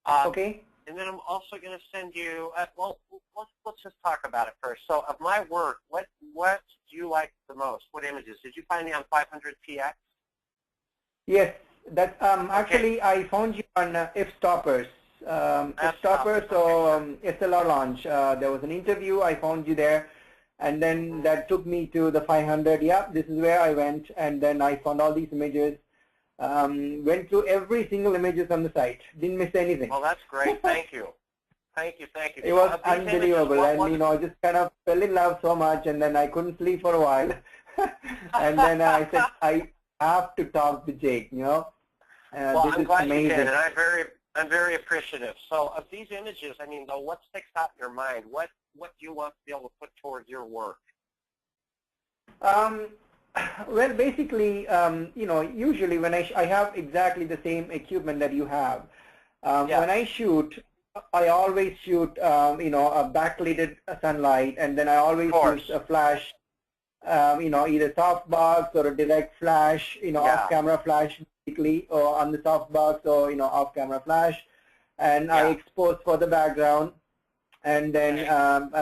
Okay. And then I'm also going to send you, well, let's just talk about it first. So of my work, what do you like the most? What images? Did you find me on 500px? Yes, that's Okay. actually I found you on F-Stoppers. F-Stoppers, so SLR launch. There was an interview. I found you there, and then that took me to the 500. Yeah, this is where I went, and then I found all these images. Went through every single images on the site. Didn't miss anything. Well, that's great. Thank you. Thank you. Thank you. It was unbelievable, and I just kind of fell in love so much, and then I couldn't sleep for a while, and then I said I have to talk to Jake. Well, I'm glad you did, and I'm very appreciative. So of these images, I mean, though, what sticks out in your mind? What do you want to be able to put towards your work? Well, basically, usually when I have exactly the same equipment that you have. When I shoot, I always shoot, a backlighted sunlight, and then I always use a flash, either softbox or a direct flash, off-camera flash, basically, or on the softbox, or off-camera flash, and I expose for the background. And then, I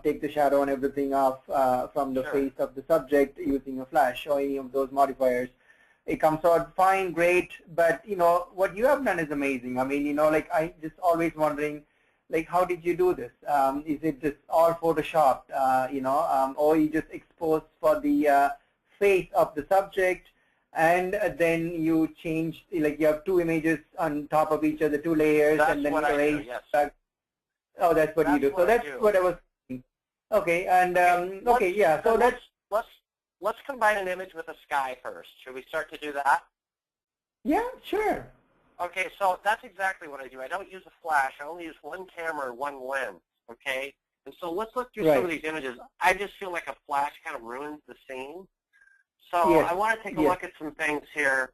take the shadow and everything off from the face of the subject using a flash or any of those modifiers. It comes out fine, great. But what you have done is amazing. I mean, like I just always wondering, like, how did you do this? Is it just all photoshopped? Or you just exposed for the face of the subject, and then you change, like you have two images on top of each other, two layers, and then you erase. Yes. Oh, that's what you do. So that's what I was thinking. Okay, and okay, yeah. So let's combine an image with a sky first. Should we start to do that? Yeah, sure. Okay, so that's exactly what I do. I don't use a flash. I only use one camera and one lens. Okay, and so let's look through some of these images. I just feel like a flash kind of ruins the scene. So I want to take a look at some things here.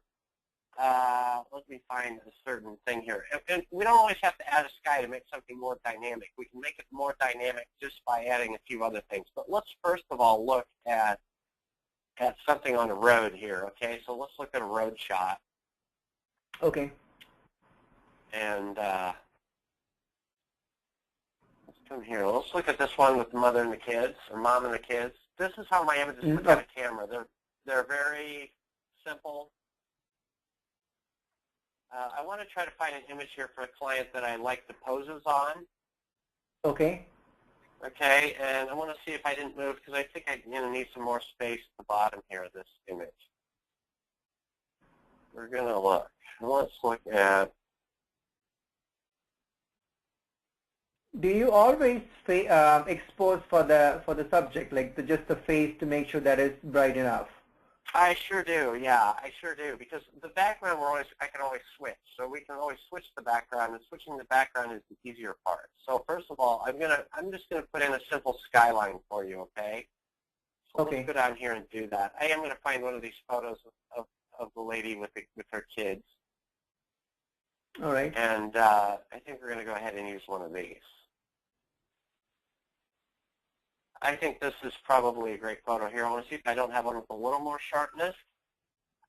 Let me find a certain thing here. And we don't always have to add a sky to make something more dynamic. We can make it more dynamic just by adding a few other things. But let's first of all look at something on the road here. Okay, so let's look at a road shot. Okay. And let's come here. Let's look at this one with the mother and the kids, or mom and the kids. This is how my images look on a camera. They're very simple. I want to try to find an image here for a client that I like the poses on. Okay. Okay, and I want to see if I didn't move, because I think I need some more space at the bottom here of this image. We're going to look. Let's look at. Do you always expose for the subject, like just the face, to make sure that it's bright enough? I sure do, yeah, I sure do, because the background I can always switch, so we can always switch the background, and switching the background is the easier part. So first of all, I'm just gonna put in a simple skyline for you, okay? So let's go down here and do that. I am gonna find one of these photos of the lady with her kids. All right. And I think we're gonna go ahead and use one of these. I think this is probably a great photo here. I want to see if I don't have one with a little more sharpness.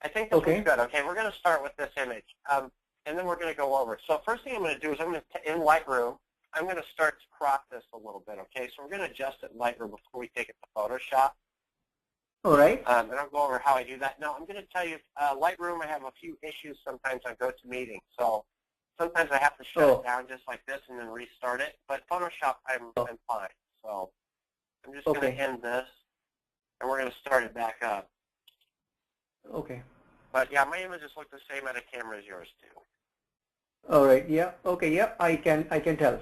I think this one's good. Okay, we're going to start with this image, and then we're going to go over it. So first thing I'm going to do is in Lightroom, I'm going to start to crop this a little bit, okay? So we're going to adjust it in Lightroom before we take it to Photoshop. All right. And I'll go over how I do that. Now, I'm going to tell you, Lightroom, I have a few issues sometimes on GoToMeeting. So sometimes I have to shut it down just like this and then restart it. But Photoshop, I'm fine. So I'm just going to end this, and we're going to start it back up. Okay. But yeah, my images look the same on a camera as yours too. All right. Yeah. Okay. Yeah. I can tell.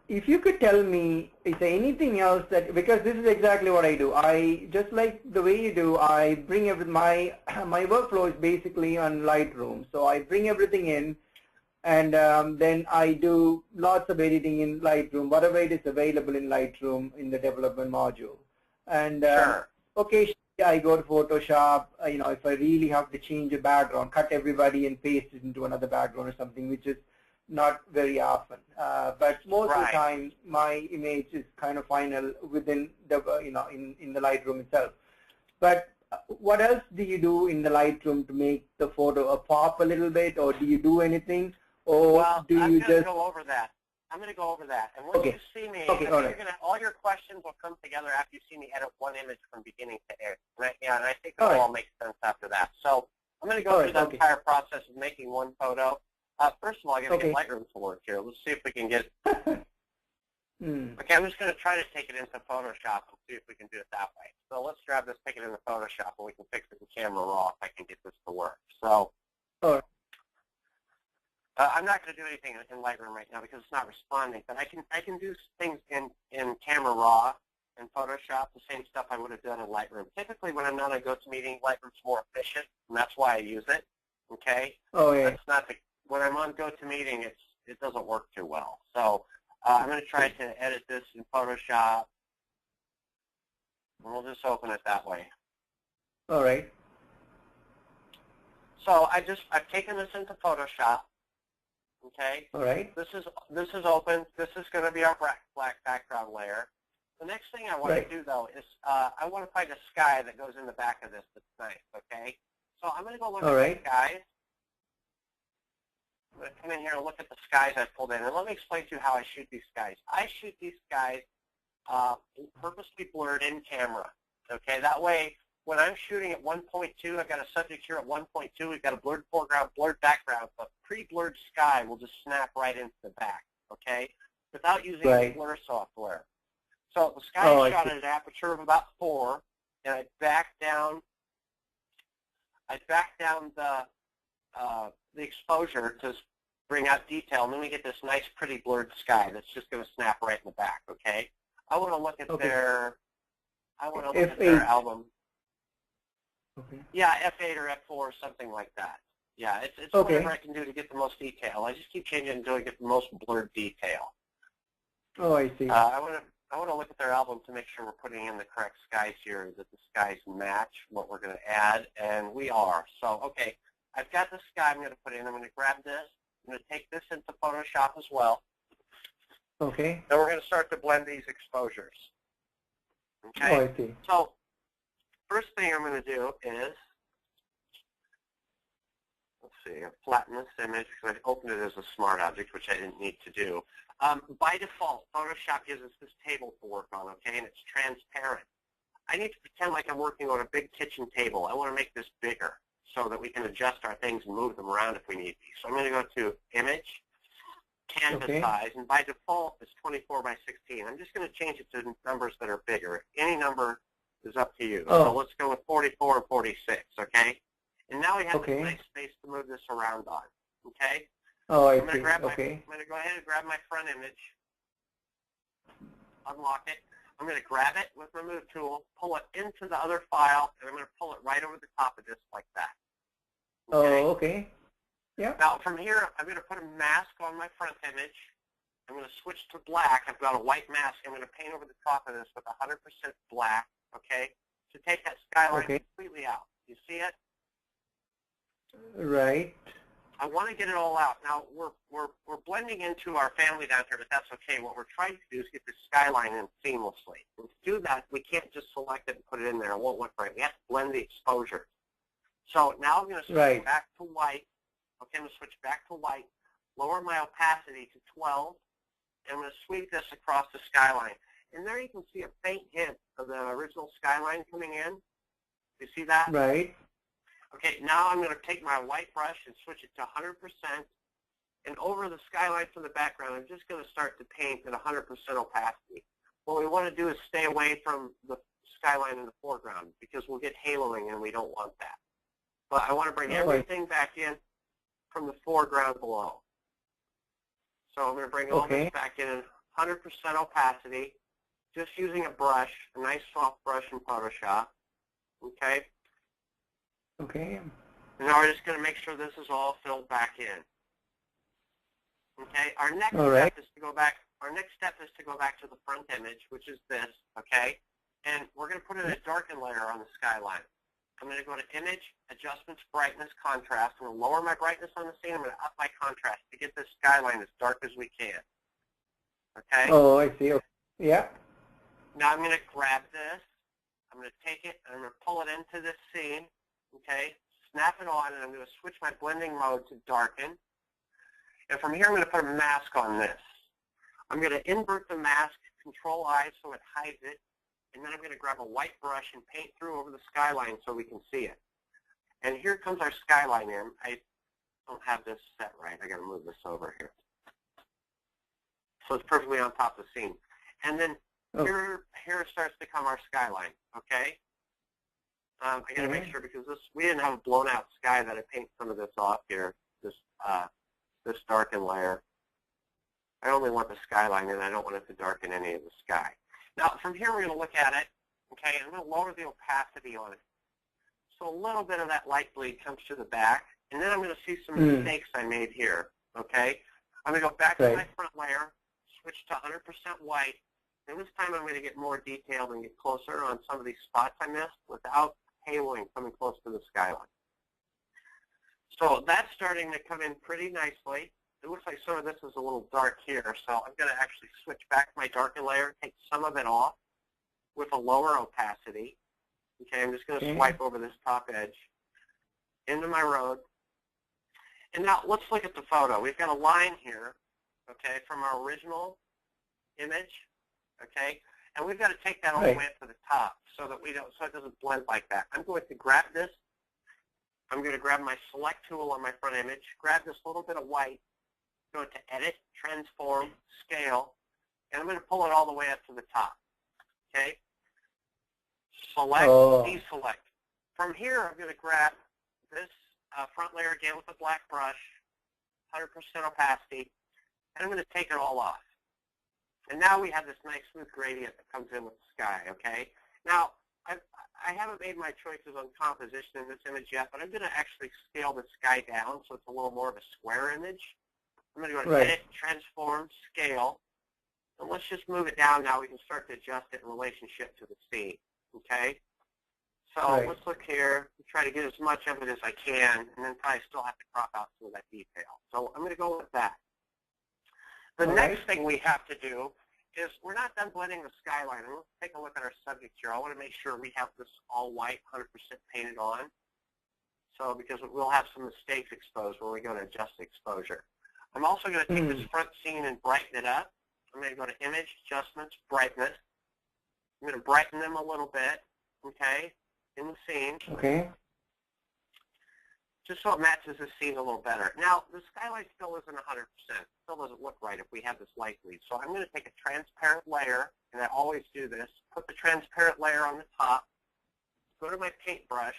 If you could tell me, is there anything else that, because this is exactly what I do. I just like the way you do. I bring my workflow is basically on Lightroom. So I bring everything in. And then I do lots of editing in Lightroom, whatever it is available in Lightroom in the development module. And occasionally I go to Photoshop, if I really have to change a background, cut everybody and paste it into another background or something, which is not very often. But most of the time, my image is kind of final within the, in the Lightroom itself. But what else do you do in the Lightroom to make the photo pop a little bit, or do you do anything, or Well, do I'm you going to just? go over that. I'm going to go over that. And once Okay. you see me, Okay. All right. all your questions will come together after you see me edit one image from beginning to end. And I think All it'll right. all make sense after that. So I'm going to go All through right. the Okay. entire process of making one photo. First of all, I got to Okay. get Lightroom to work here. Let's see if we can get. Mm. Okay, I'm just going to try to take it into Photoshop and see if we can do it that way. So let's grab this, take it into Photoshop, and we can fix it in Camera Raw if I can get this to work. So. All right. I'm not going to do anything in Lightroom right now because it's not responding, but I can do things in Camera Raw and Photoshop, the same stuff I would have done in Lightroom. Typically, when I'm not on GoToMeeting, Lightroom's more efficient, and that's why I use it. Okay. Oh yeah. That's not the when I'm on GoToMeeting, it doesn't work too well. So I'm going to try to edit this in Photoshop, and we'll just open it that way. All right. So I've taken this into Photoshop. Okay. All right. This is open. This is going to be our black background layer. The next thing I want to do though is I want to find a sky that goes in the back of this that's nice. Okay. So I'm going to go look at the skies. I'm going to come in here and look at the skies I pulled in, and let me explain to you how I shoot these skies. I shoot these skies purposely blurred in camera. Okay. That way, when I'm shooting at 1.2, I've got a subject here at 1.2. We've got a blurred foreground, blurred background, but pre-blurred sky will just snap right into the back, okay, without using any blur software. So the sky is shot at an aperture of about 4, and I back down the exposure to bring out detail, and then we get this nice, pretty blurred sky that's just going to snap right in the back, okay? I want to look at their album. Okay. Yeah, F8 or F4 or something like that. Yeah, it's whatever I can do to get the most detail. I just keep changing it until I get the most blurred detail. Oh, I see. I want to look at their album to make sure we're putting in the correct skies here, that the skies match what we're going to add, and we are. So, okay, I've got the sky I'm going to put in. I'm going to grab this. I'm going to take this into Photoshop as well. Okay. Then we're going to start to blend these exposures. Okay. Oh, I see. So, first thing I'm going to do is, let's see, I flatten this image because I opened it as a smart object, which I didn't need to do. By default, Photoshop gives us this table to work on, okay, and it's transparent. I need to pretend like I'm working on a big kitchen table. I want to make this bigger so that we can adjust our things and move them around if we need to. So I'm going to go to Image, Canvas size, and by default, it's 24 by 16. I'm just going to change it to numbers that are bigger. Any number is up to you. So let's go with 44 and 46, okay? And now we have this nice space to move this around on, okay? Oh, I see. I'm going to go ahead and grab my front image, unlock it. I'm going to grab it with Remove Tool, pull it into the other file, and I'm going to pull it right over the top of this like that. Okay? Oh, okay. Yeah. Now, from here, I'm going to put a mask on my front image. I'm going to switch to black. I've got a white mask. I'm going to paint over the top of this with 100% black, okay, to take that skyline completely out. You see it? Right. I want to get it all out. Now, we're blending into our family down here, but that's okay. What we're trying to do is get the skyline in seamlessly. And to do that, we can't just select it and put it in there. It won't look right. We have to blend the exposure. So now I'm going to switch back to white. Okay, I'm going to switch back to white, lower my opacity to 12, and I'm going to sweep this across the skyline. And there you can see a faint hint of the original skyline coming in. You see that? Right. Okay, now I'm going to take my white brush and switch it to 100%. And over the skyline from the background, I'm just going to start to paint at 100% opacity. What we want to do is stay away from the skyline in the foreground because we'll get haloing and we don't want that. But I want to bring everything back in from the foreground below. So I'm going to bring all this back in 100% opacity, just using a brush, a nice soft brush in Photoshop. Okay? Okay. And now we're just going to make sure this is all filled back in. Okay? Our next step is to go back. Our next step is to go back to the front image, which is this. Okay? And we're going to put in a darken layer on the skyline. I'm going to go to Image, Adjustments, Brightness, Contrast. I'm going to lower my brightness on the scene. I'm going to up my contrast to get this skyline as dark as we can. Okay? Oh, I see. Okay. Yeah. Now I'm going to grab this. I'm I'm going to take it and I'm going to pull it into this scene, okay, snap it on, and I'm going to switch my blending mode to darken. And from here, I'm going to put a mask on this. I'm going to invert the mask, Control I, so it hides it, and then I'm going to grab a white brush and paint through over the skyline so we can see it. And here comes our skyline in. I don't have this set right. I got to move this over here. So it's perfectly on top of the scene. And then here starts to come our skyline, okay? I got to make sure, because we didn't have a blown out sky, that I paint some of this off here, this darken layer. I only want the skyline, and I don't want it to darken any of the sky. Now, from here, we're going to look at it, okay? I'm going to lower the opacity on it. So a little bit of that light bleed comes to the back, and then I'm going to see some mistakes I made here, okay? I'm going to go back to my front layer, switch to 100% white, and this time I'm going to get more detailed and get closer on some of these spots I missed without haloing coming close to the skyline. So that's starting to come in pretty nicely. It looks like some of this is a little dark here, so I'm going to actually switch back to my darker layer, take some of it off with a lower opacity. Okay, I'm just going to swipe over this top edge into my road. And now let's look at the photo. We've got a line here, okay, from our original image, okay, and we've got to take that all the way up to the top so that so it doesn't blend like that. I'm going to grab this. I'm going to grab my select tool on my front image, grab this little bit of white, go to Edit, Transform, Scale, and I'm going to pull it all the way up to the top. Okay? Select, deselect. From here, I'm going to grab this front layer again with a black brush, 100% opacity, and I'm going to take it all off. And now we have this nice smooth gradient that comes in with the sky, okay? Now, I haven't made my choices on composition in this image yet, but I'm going to actually scale the sky down so it's a little more of a square image. I'm going to go to Edit, Transform, Scale, and let's just move it down now. We can start to adjust it in relationship to the scene, okay? So let's look here, try to get as much of it as I can, and then probably still have to crop out some of that detail. So I'm going to go with that. The next thing we have to do is we're not done blending the skyline. Let's take a look at our subject here. I want to make sure we have this all white, 100% painted on. So because we'll have some mistakes exposed when we go to adjust the exposure. I'm also going to take this front scene and brighten it up. I'm going to go to Image, Adjustments, Brightness. I'm going to brighten them a little bit, okay, in the scene. Okay. Just so it matches the scene a little better. Now, the skyline still isn't 100%. It still doesn't look right if we have this light bleed. So I'm going to take a transparent layer, and I always do this, put the transparent layer on the top, go to my paintbrush,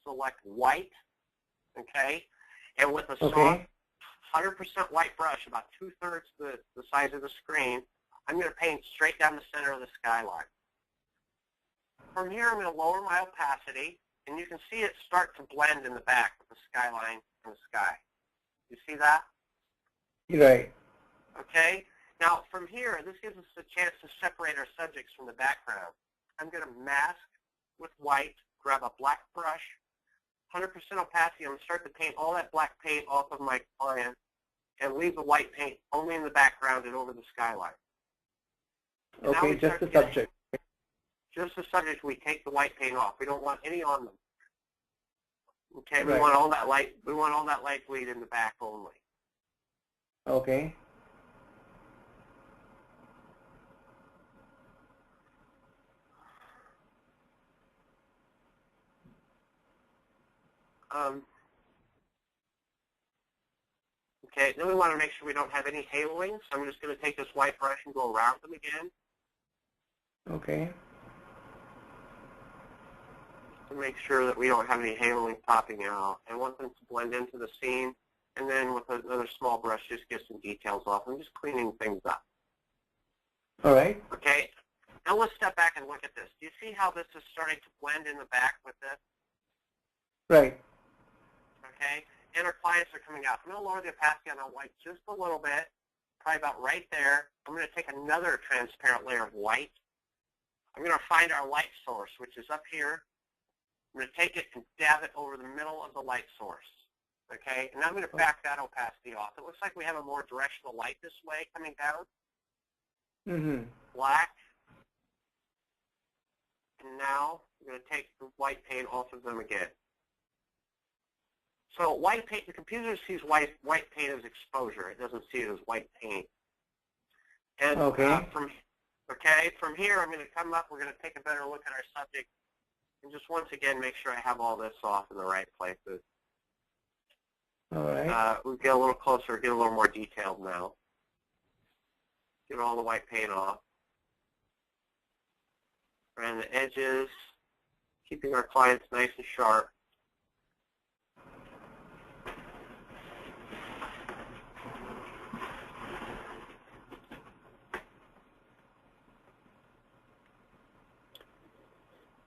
select white, okay, and with a soft 100% white brush, about 2/3 the size of the screen, I'm going to paint straight down the center of the skyline. From here, I'm going to lower my opacity, and you can see it start to blend in the back with the skyline and the sky. You see that? Right. Okay. Now, from here, this gives us a chance to separate our subjects from the background. I'm going to mask with white, grab a black brush, 100% opacity. I'm going to start to paint all that black paint off of my client and leave the white paint only in the background and over the skyline. And okay, just the subject. Just the subject, we take the white paint off. We don't want any on them. Okay, we want all that light. We want all that light bleed in the back only. Okay. Okay, then we want to make sure we don't have any haloing. So I'm just going to take this white brush and go around them again. Okay. To make sure that we don't have any haloing popping out. I want them to blend into the scene, and then with another small brush, just get some details off. I'm just cleaning things up. All right. Okay. Now let's step back and look at this. Do you see how this is starting to blend in the back with this? Right. Okay. And our clients are coming out. I'm going to lower the opacity on that white just a little bit, probably about right there. I'm going to take another transparent layer of white. I'm going to find our light source, which is up here. I'm going to take it and dab it over the middle of the light source. Okay? And I'm going to back that opacity off. It looks like we have a more directional light this way coming down. Mm-hmm. Black. And now I'm going to take the white paint off of them again. So white paint, the computer sees white paint as exposure. It doesn't see it as white paint. And from here, I'm going to come up. We're going to take a better look at our subject, and just once again make sure I have all this off in the right places. All right. We'll get a little closer, get a little more detailed now. Get all the white paint off. Around the edges, keeping our clients nice and sharp.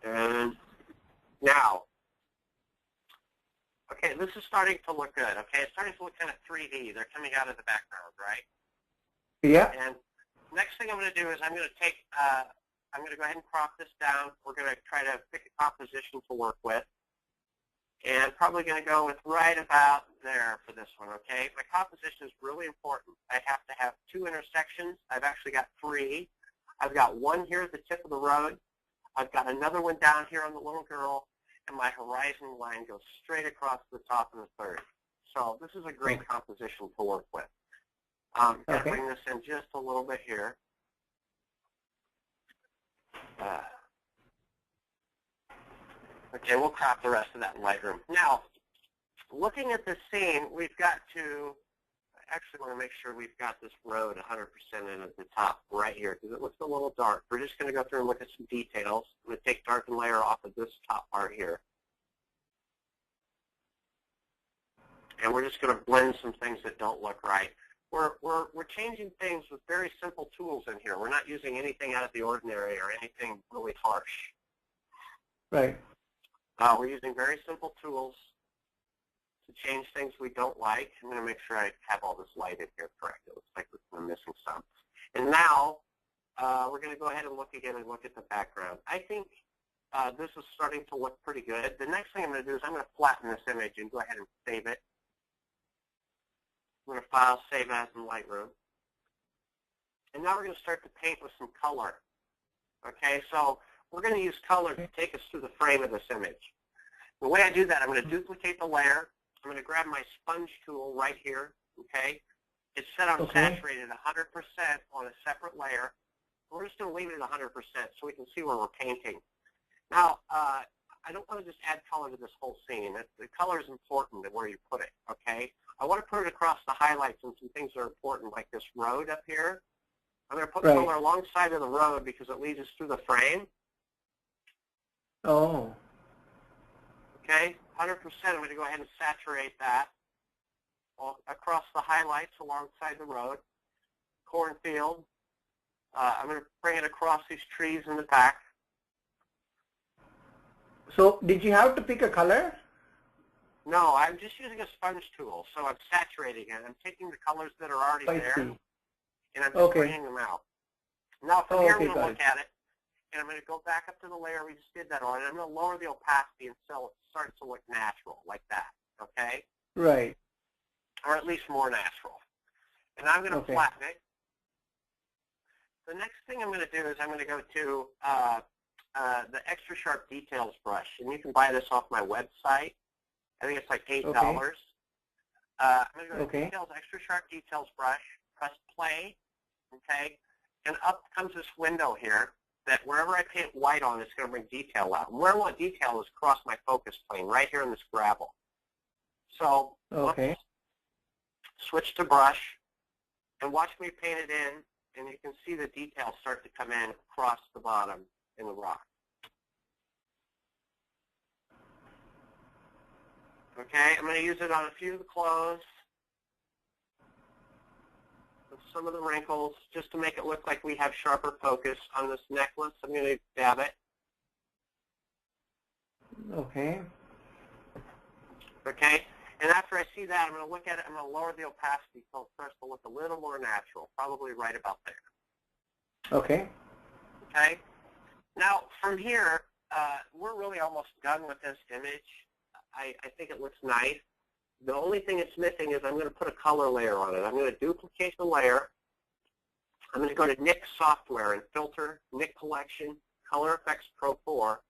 And now, okay, this is starting to look good. Okay, it's starting to look kind of 3D. They're coming out of the background, right? Yeah. And next thing I'm going to do is I'm going to take, I'm going to go ahead and crop this down. We're going to try to pick a composition to work with. And probably going to go with right about there for this one, okay? My composition is really important. I have to have 2 intersections. I've actually got 3. I've got one here at the tip of the road. I've got another one down here on the little girl, and my horizon line goes straight across the top of the third. So this is a great composition to work with. I'll bring this in just a little bit here. Okay, we'll crop the rest of that in Lightroom. Now, looking at this scene, we've got to actually want to make sure we've got this road 100% in at the top right here because it looks a little dark. We're just going to go through and look at some details. I'm going to take darken layer off of this top part here. And we're just going to blend some things that don't look right. We're changing things with very simple tools in here. We're not using anything out of the ordinary or anything really harsh. Right. We're using very simple tools to change things we don't like. I'm going to make sure I have all this light in here correct. It looks like we're missing some. And now we're going to go ahead and look again and look at the background. I think this is starting to look pretty good. The next thing I'm going to do is I'm going to flatten this image and go ahead and save it. I'm going to file, save as in Lightroom. And now we're going to start to paint with some color. Okay, so we're going to use color to take us through the frame of this image. The way I do that, I'm going to duplicate the layer. I'm going to grab my sponge tool right here. Okay, it's set on saturated 100% on a separate layer. We're just going to leave it at 100% so we can see where we're painting. Now, I don't want to just add color to this whole scene. The color is important and where you put it. Okay, I want to put it across the highlights and some things that are important, like this road up here. I'm going to put color alongside of the road because it leads us through the frame. Oh. Okay, 100%. I'm going to go ahead and saturate that across the highlights alongside the road. Cornfield. I'm going to bring it across these trees in the back. So did you have to pick a color? No, I'm just using a sponge tool. So I'm saturating it. I'm taking the colors that are already there, and I'm just bringing them out. Now from here, I'm going to look at it, and I'm going to go back up to the layer we just did that on, and I'm going to lower the opacity until it starts to look natural, like that, okay? Right. Or at least more natural. And I'm going to flatten it. The next thing I'm going to do is I'm going to go to the Extra Sharp Details brush, and you can buy this off my website. I think it's like $8. I'm going to go to Details, Extra Sharp Details brush, press play, okay? And up comes this window here that wherever I paint white on, it's going to bring detail out. And where I want detail is across my focus plane, right here in this gravel. So switch to brush, and watch me paint it in, and you can see the details start to come in across the bottom in the rock. Okay, I'm going to use it on a few of the clothes, with some of the wrinkles, just to make it look like we have sharper focus on this necklace. I'm going to dab it. Okay. Okay, and after I see that, I'm going to look at it. I'm going to lower the opacity so it starts to look a little more natural, probably right about there. Okay. Okay. Now, from here, we're really almost done with this image. I think it looks nice. The only thing it's missing is I'm going to put a color layer on it. I'm going to duplicate the layer. I'm going to go to Nik Software and filter, Nik Collection. Color Efex Pro 4,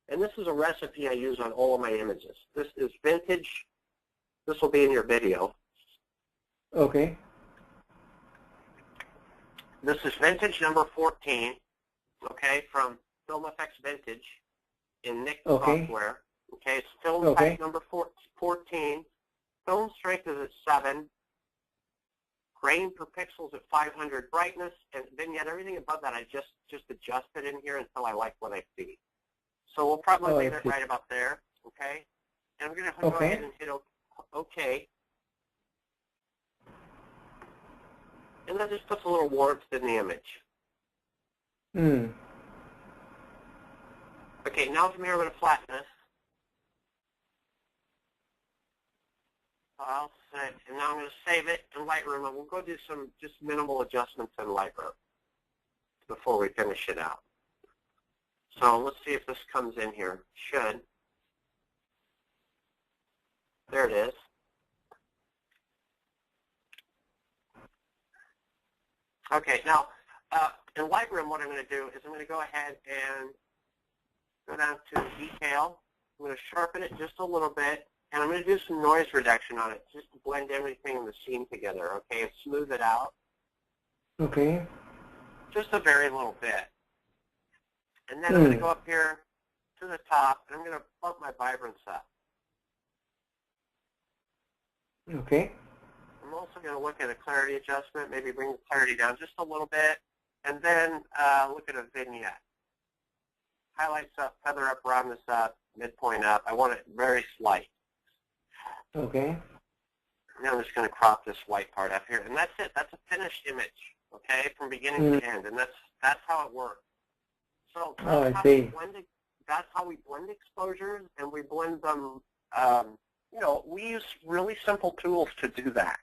and this is a recipe I use on all of my images. This is vintage. This will be in your video. Okay. This is vintage number 14, okay, from Film FX Vintage in Nik software. Okay, it's film type number 14. Film strength is at 7. Grain per pixel is at 500 brightness, and vignette, everything above that I just adjusted in here until I like what I see. So we'll probably leave it right about there, okay? And I'm going to go ahead and hit OK. And that just puts a little warmth in the image. Okay, now from here I'm going to flatten this. I'll say, and now I'm going to save it in Lightroom, and we'll go do some just minimal adjustments in Lightroom before we finish it out. So let's see if this comes in here. Should. There it is. Okay, now in Lightroom what I'm going to do is I'm going to go ahead and go down to Detail. I'm going to sharpen it just a little bit, and I'm going to do some noise reduction on it just to blend everything in the scene together, okay, and smooth it out. Okay. Just a very little bit. And then I'm going to go up here to the top, and I'm going to bump my vibrance up. Okay. I'm also going to look at a clarity adjustment, maybe bring the clarity down just a little bit, and then look at a vignette. Highlights up, feather up, roundness up, midpoint up. I want it very slight. Okay. Now I'm just going to crop this white part up here, and that's it. That's a finished image, okay, from beginning to end, and that's how it works. So that's how we blend exposures, and we blend them. You know, we use really simple tools to do that.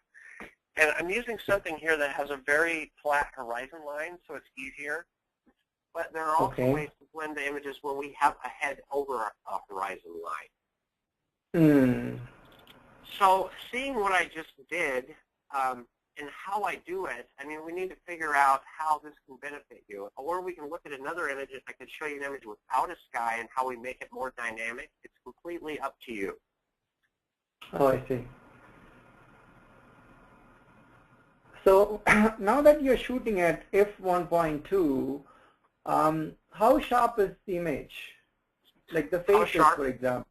And I'm using something here that has a very flat horizon line, so it's easier. But there are also ways to blend the images where we have a head over a horizon line. So seeing what I just did and how I do it, I mean, we need to figure out how this can benefit you. Or we can look at another image. I could show you an image without a sky and how we make it more dynamic. It's completely up to you. Oh, I see. So now that you're shooting at f1.2, how sharp is the image? Like the faces, for example.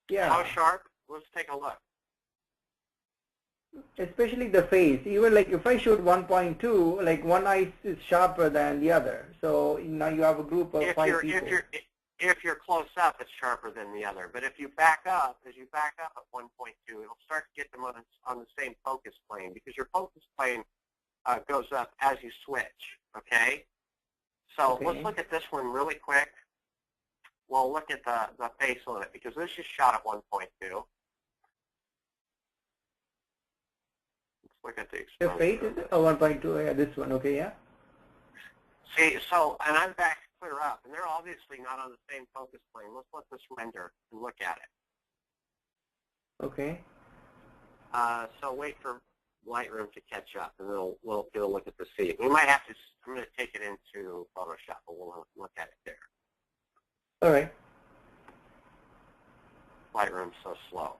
Yeah. How sharp? Let's take a look. Especially the face. Even like if I shoot 1.2, like one eye is sharper than the other. So now you have a group of 5 people. If you're close up, it's sharper than the other. But if you back up, as you back up at 1.2, it'll start to get them on the same focus plane, because your focus plane goes up as you switch, okay? So let's look at this one really quick. We'll look at the face on it, because this is shot at 1.2. Let's look at the exposure. The face is 1.2, yeah, this one, okay, yeah? See, so, and I'm back clear up, and they're obviously not on the same focus plane. Let's let this render and look at it. Okay. So wait for Lightroom to catch up, and we'll get a look at the scene. We might have to, I'm going to take it into Photoshop, but we'll look at it there. All right. Lightroom's so slow.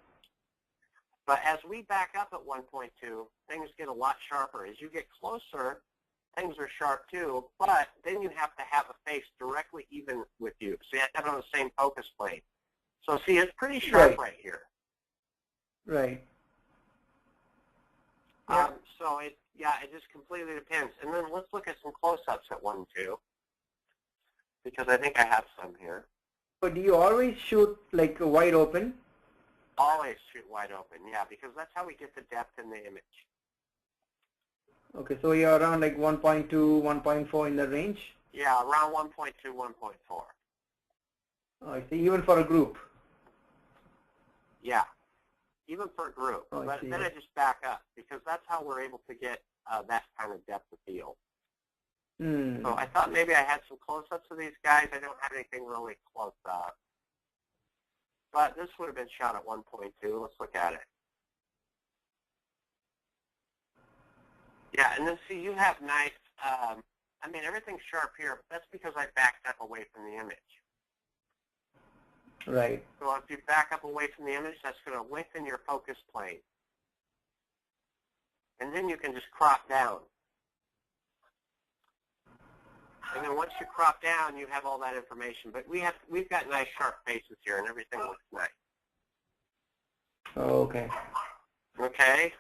But as we back up at 1.2, things get a lot sharper. As you get closer, things are sharp too, but then you have to have a face directly even with you. So you have to have it on the same focus plane. So see, it's pretty sharp right here. Right. So it just completely depends. And then let's look at some close-ups at 1.2, because I think I have some here. But do you always shoot like wide open? Always shoot wide open, yeah, because that's how we get the depth in the image. Okay, so you're around like 1.2, 1.4 in the range? Yeah, around 1.2, 1.4. Oh, I see. Even for a group? Yeah, even for a group. But then I just back up, because that's how we're able to get that kind of depth of field. So I thought maybe I had some close-ups of these guys. I don't have anything really close up. But this would have been shot at 1.2. Let's look at it. Yeah, and then see, you have nice I mean, everything's sharp here, but that's because I backed up away from the image. Right. So if you back up away from the image, that's going to lengthen your focus plane. And then you can just crop down. And then once you crop down, you have all that information. But we've got nice sharp faces here, and everything looks nice. Okay. Okay.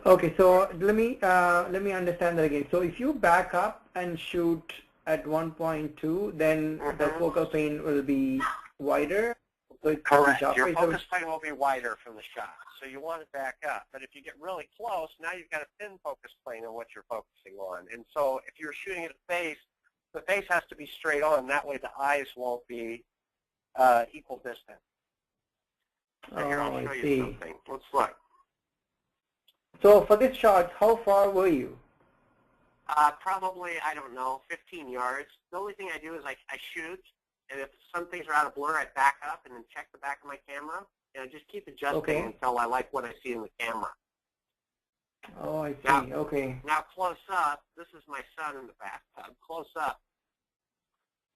Okay. So let me understand that again. So if you back up and shoot at 1.2, then the focal plane will be wider. So it's correct. Your focus plane will be wider from the shot. So you want to back up. But if you get really close, now you've got a thin focus plane on what you're focusing on. And so if you're shooting at a face, the face has to be straight on. That way the eyes won't be equal distance. So here, I'll show you something. Let's look. So for this shot, how far were you? Probably, I don't know, 15 yards. The only thing I do is I shoot, and if some things are out of blur, I back up and then check the back of my camera, and I just keep adjusting until I like what I see in the camera. Oh, I see. Now, okay. Now, close up, this is my son in the bathtub. Close up.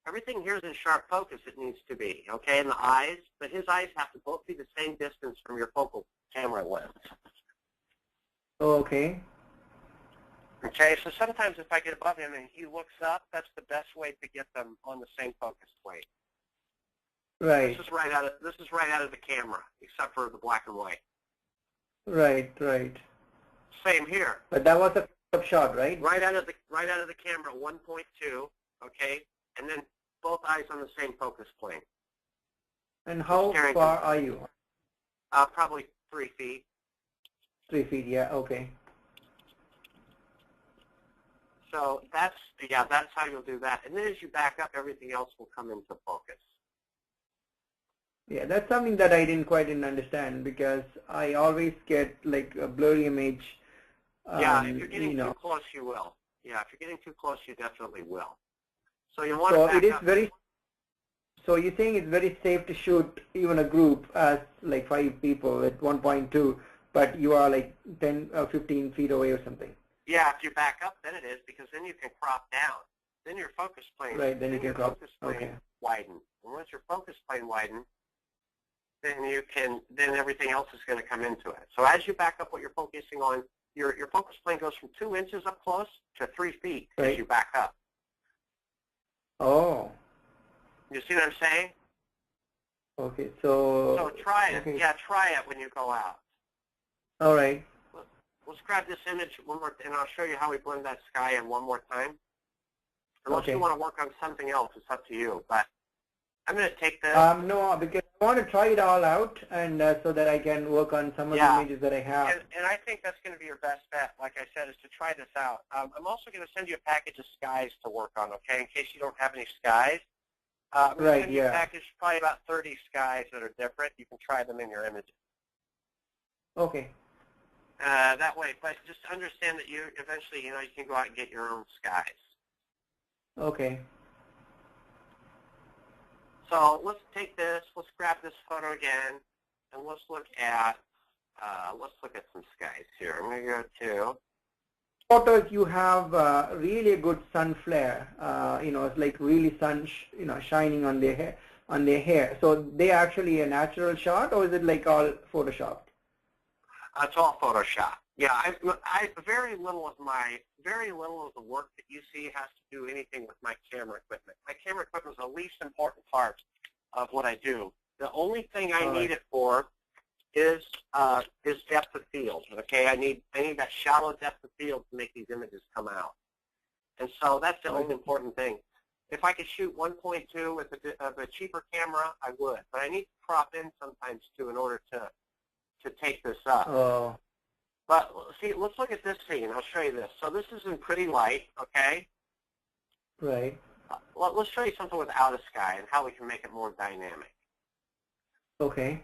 Everything here is in sharp focus it needs to be, okay, in the eyes, but his eyes have to both be the same distance from your focal camera lens. Okay. Okay, so sometimes if I get above him and he looks up, that's the best way to get them on the same focus plane. Right. This is right out of the camera, except for the black and white. Right, right. Same here. But that was a close-up shot, right? Right out of the camera, 1.2, okay, and then both eyes on the same focus plane. And how far are you? Probably 3 feet. 3 feet, yeah, okay. So that's how you'll do that. And then as you back up, everything else will come into focus. Yeah, that's something that I didn't quite understand because I always get like a blurry image. Yeah, if you're getting too close, you will. Yeah, if you're getting too close, you definitely will. So you want to back up. So you're saying it's very safe to shoot even a group as like 5 people at 1.2, but you are like 10 or 15 feet away or something. Yeah, if you back up, then it is, because then you can crop down. Then your focus plane, then you can crop. Widen. And once your focus plane widens, then everything else is going to come into it. So as you back up what you're focusing on, your focus plane goes from 2 inches up close to 3 feet as you back up. Oh. You see what I'm saying? Okay, so... So try it. Okay. Yeah, try it when you go out. All right. Let's grab this image one more, and I'll show you how we blend that sky in one more time. Unless you want to work on something else, it's up to you. But I'm going to take this. No, because I want to try it all out, and so that I can work on some of the images that I have. And I think that's going to be your best bet, like I said, is to try this out. I'm also going to send you a package of skies to work on, okay, in case you don't have any skies. I'm going to send you a package, probably about 30 skies that are different. You can try them in your images. Okay. That way, but just understand that you eventually, you can go out and get your own skies. Okay. So let's take this. Let's grab this photo again, and let's look at some skies here. I'm going to go to photos. You have really a good sun flare. It's like really sun, shining on their hair. So they actually a natural shot, or is it like all photoshopped? It's all Photoshop. Yeah, I very little of the work that you see has to do anything with my camera equipment. My camera equipment is the least important part of what I do. The only thing I need it for is depth of field. Okay, I need that shallow depth of field to make these images come out. And so that's the only important thing. If I could shoot 1.2 with a cheaper camera, I would. But I need to crop in sometimes too in order to take this up. Oh. But see, let's look at this scene. I'll show you this. So this is in pretty light, okay? Right. Let's show you something without a sky and how we can make it more dynamic. Okay.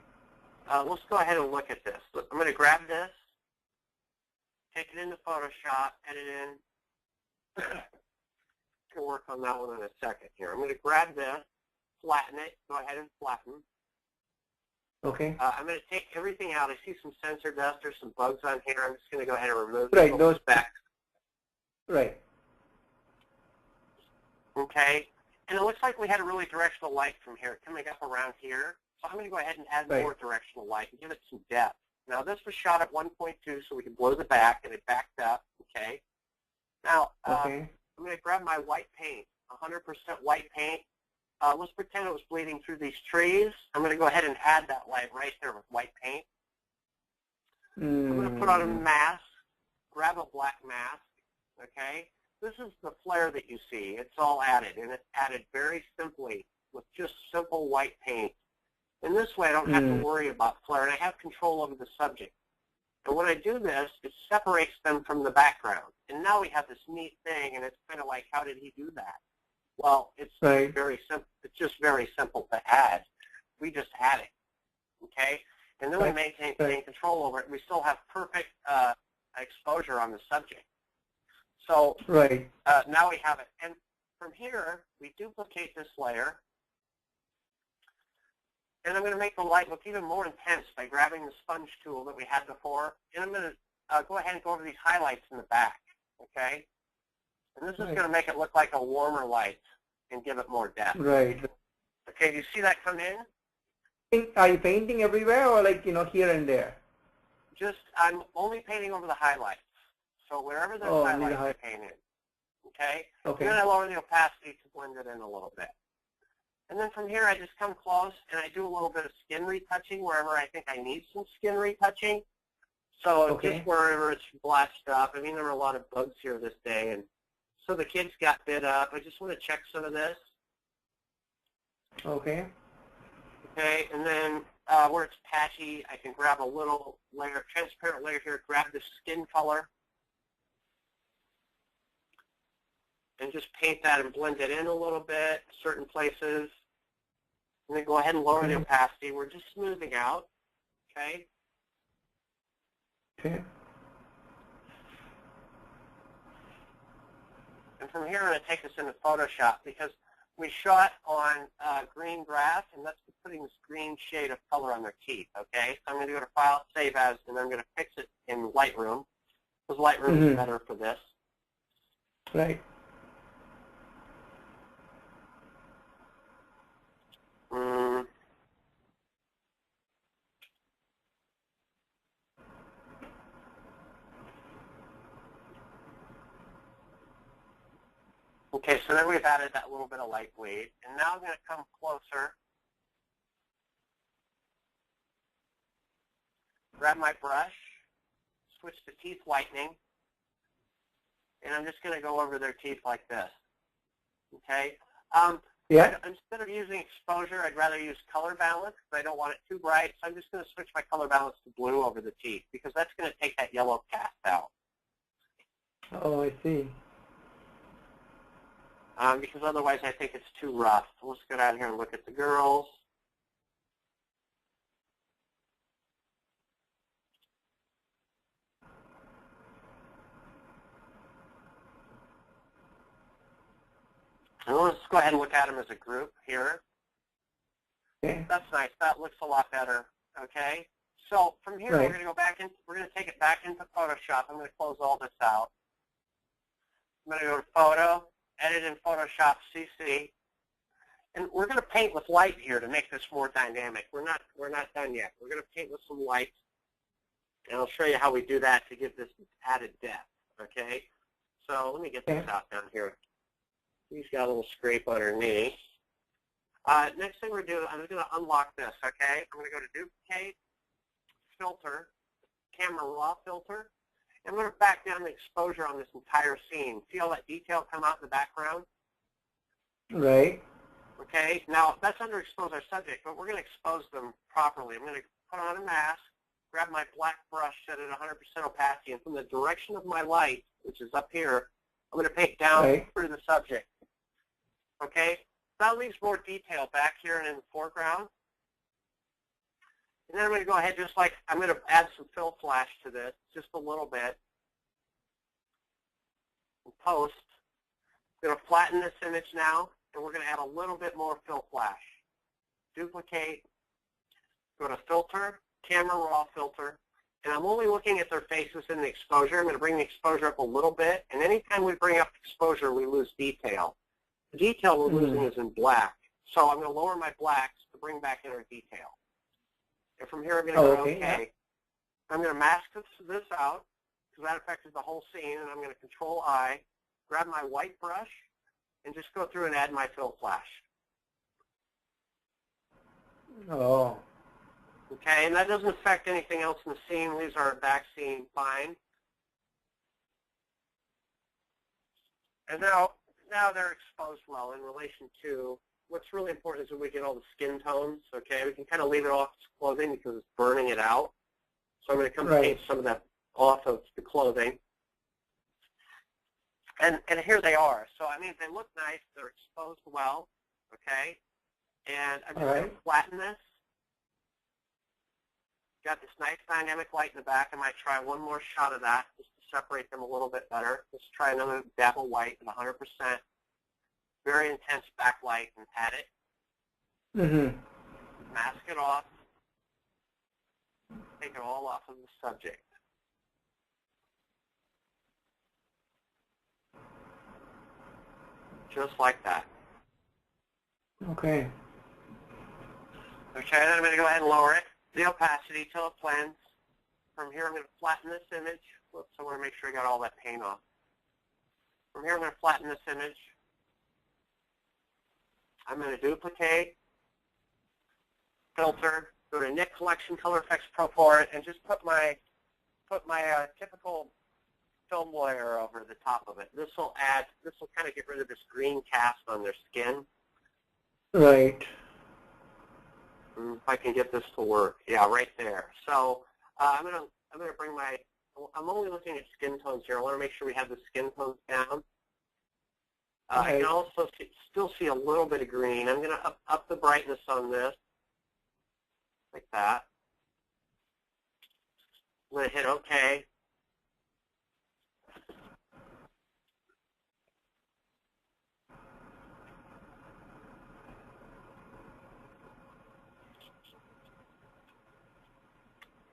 Let's go ahead and look at this. I'm going to grab this, take it into Photoshop, edit in. We'll work on that one in a second here. I'm going to grab this, flatten it. Go ahead and flatten. Okay. I'm going to take everything out. I see some sensor dust or some bugs on here. I'm just going to go ahead and remove those specks. Right. okay? And it looks like we had a really directional light from here coming up around here. So I'm going to go ahead and add more directional light and give it some depth. Now this was shot at 1.2, so we can blow the back, and it backed up, okay? Now, I'm going to grab my white paint, 100% white paint. Let's pretend it was bleeding through these trees. I'm going to go ahead and add that light right there with white paint. I'm going to put on a mask, grab a black mask, okay? This is the flare that you see. It's all added, and it's added very simply with just simple white paint. And this way I don't have to worry about flare, and I have control over the subject. And when I do this, it separates them from the background. And now we have this neat thing, and it's kind of like, how did he do that? Well, it's very simple. It's just very simple to add. We just add it, okay? And then we maintain control over it. We still have perfect exposure on the subject. So now we have it. And from here, we duplicate this layer. And I'm going to make the light look even more intense by grabbing the sponge tool that we had before. And I'm going to go ahead and go over these highlights in the back, okay? And this is going to make it look like a warmer light and give it more depth. Right. Okay, do you see that come in? Are you painting everywhere or like, here and there? Just, I'm only painting over the highlights. So wherever there's highlights, I paint in. Okay? And then I lower the opacity to blend it in a little bit. And then from here, I just come close and I do a little bit of skin retouching wherever I think I need some skin retouching. So just wherever it's blotched up. I mean, there were a lot of bugs here this day, and so the kids got bit up. I just want to check some of this. Okay, and then where it's patchy, I can grab a little layer, transparent layer here, grab the skin color, and just paint that and blend it in a little bit, certain places. And then go ahead and lower the opacity. We're just smoothing out, okay? And from here, I'm going to take this into Photoshop because we shot on green grass, and that's putting this green shade of color on their teeth, okay? So I'm going to go to File, Save As, and I'm going to fix it in Lightroom because Lightroom is better for this. Right. Okay, so then we've added that little bit of light bleed, and now I'm going to come closer, grab my brush, switch to teeth whitening, and I'm just going to go over their teeth like this, okay? Instead of using exposure, I'd rather use color balance because I don't want it too bright, so I'm just going to switch my color balance to blue over the teeth because that's going to take that yellow cast out. Oh, I see. Because otherwise I think it's too rough. So let's go down here and look at the girls. And let's go ahead and look at them as a group here. Okay. That's nice. That looks a lot better. Okay. So from here we're going to go back in. We're going to take it back into Photoshop. I'm going to close all this out. I'm going to go to Photo, Edit in Photoshop CC, and we're going to paint with light here to make this more dynamic. We're not done yet. We're going to paint with some light, and I'll show you how we do that to give this added depth. Okay, so let me get this out down here. He's got a little scrape on her knee. Next thing we're doing, I'm going to unlock this. Okay, I'm going to go to Duplicate, Filter, Camera Raw Filter. I'm going to back down the exposure on this entire scene. See all that detail come out in the background? Right. Okay, now that's underexpose our subject, but we're going to expose them properly. I'm going to put on a mask, grab my black brush, set it at 100% opacity, and from the direction of my light, which is up here, I'm going to paint down through the subject. Okay, that leaves more detail back here and in the foreground. And then I'm going to go ahead, just like I'm going to add some fill flash to this, just a little bit. And post. I'm going to flatten this image now, and we're going to add a little bit more fill flash. Duplicate, go to Filter, Camera Raw Filter, and I'm only looking at their faces in the exposure. I'm going to bring the exposure up a little bit, and anytime we bring up exposure, we lose detail. The detail we're losing is in black. So I'm going to lower my blacks to bring back in our detail. And from here I'm going to go OK. Yeah. I'm going to mask this out because that affected the whole scene, and I'm going to Control I, grab my white brush, and just go through and add my fill flash. Oh. Okay, and that doesn't affect anything else in the scene. Leaves our back scene fine. And now they're exposed well in relation to what's really important is that we get all the skin tones. Okay, we can kind of leave it off clothing because it's burning it out. So I'm going to come paint some of that off of the clothing. And here they are. So I mean, they look nice. They're exposed well. Okay, and I'm just going to flatten this. Got this nice dynamic light in the back. I might try one more shot of that just to separate them a little bit better. Let's try another dab of white at 100%. Very intense backlight and pat it. Mask it off. Take it all off of the subject. Just like that. Okay. Okay, then I'm going to go ahead and lower it. The opacity till it blends. From here I'm going to flatten this image. Whoops, I want to make sure I got all that paint off. From here I'm going to flatten this image. I'm going to duplicate, filter, go to Nik Collection, Color Effects Pro 4, and just put my typical film layer over the top of it. This will kind of get rid of this green cast on their skin. Right. If I can get this to work, yeah, right there. So I'm gonna bring my. I'm only looking at skin tones here. I want to make sure we have the skin tones down. I can also still see a little bit of green. I'm gonna up the brightness on this, like that. I'm gonna hit OK.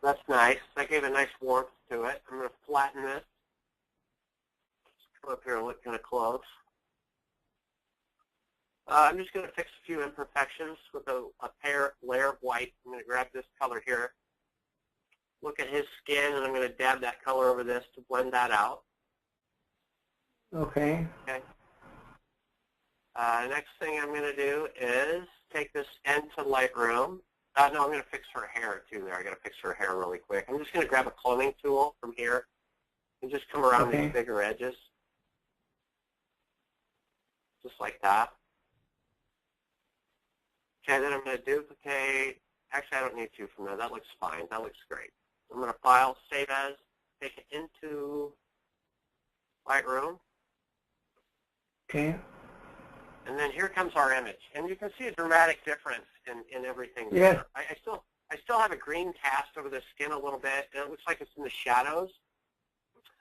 That's nice. That gave a nice warmth to it. I'm going to flatten this. Come up here and look kind of close. I'm just going to fix a few imperfections with a layer of white. I'm going to grab this color here. Look at his skin, and I'm going to dab that color over this to blend that out. Okay. Okay. Next thing I'm going to do is take this into Lightroom. No, I'm going to fix her hair too there. I got to fix her hair really quick. I'm just going to grab a cloning tool from here and just come around these bigger edges. Just like that. Okay, then I'm going to duplicate. Actually, I don't need to from there. That looks fine. That looks great. I'm going to File, Save As, take it into Lightroom. Okay. And then here comes our image. And you can see a dramatic difference in everything. Yeah. I still have a green cast over the skin a little bit, and it looks like it's in the shadows.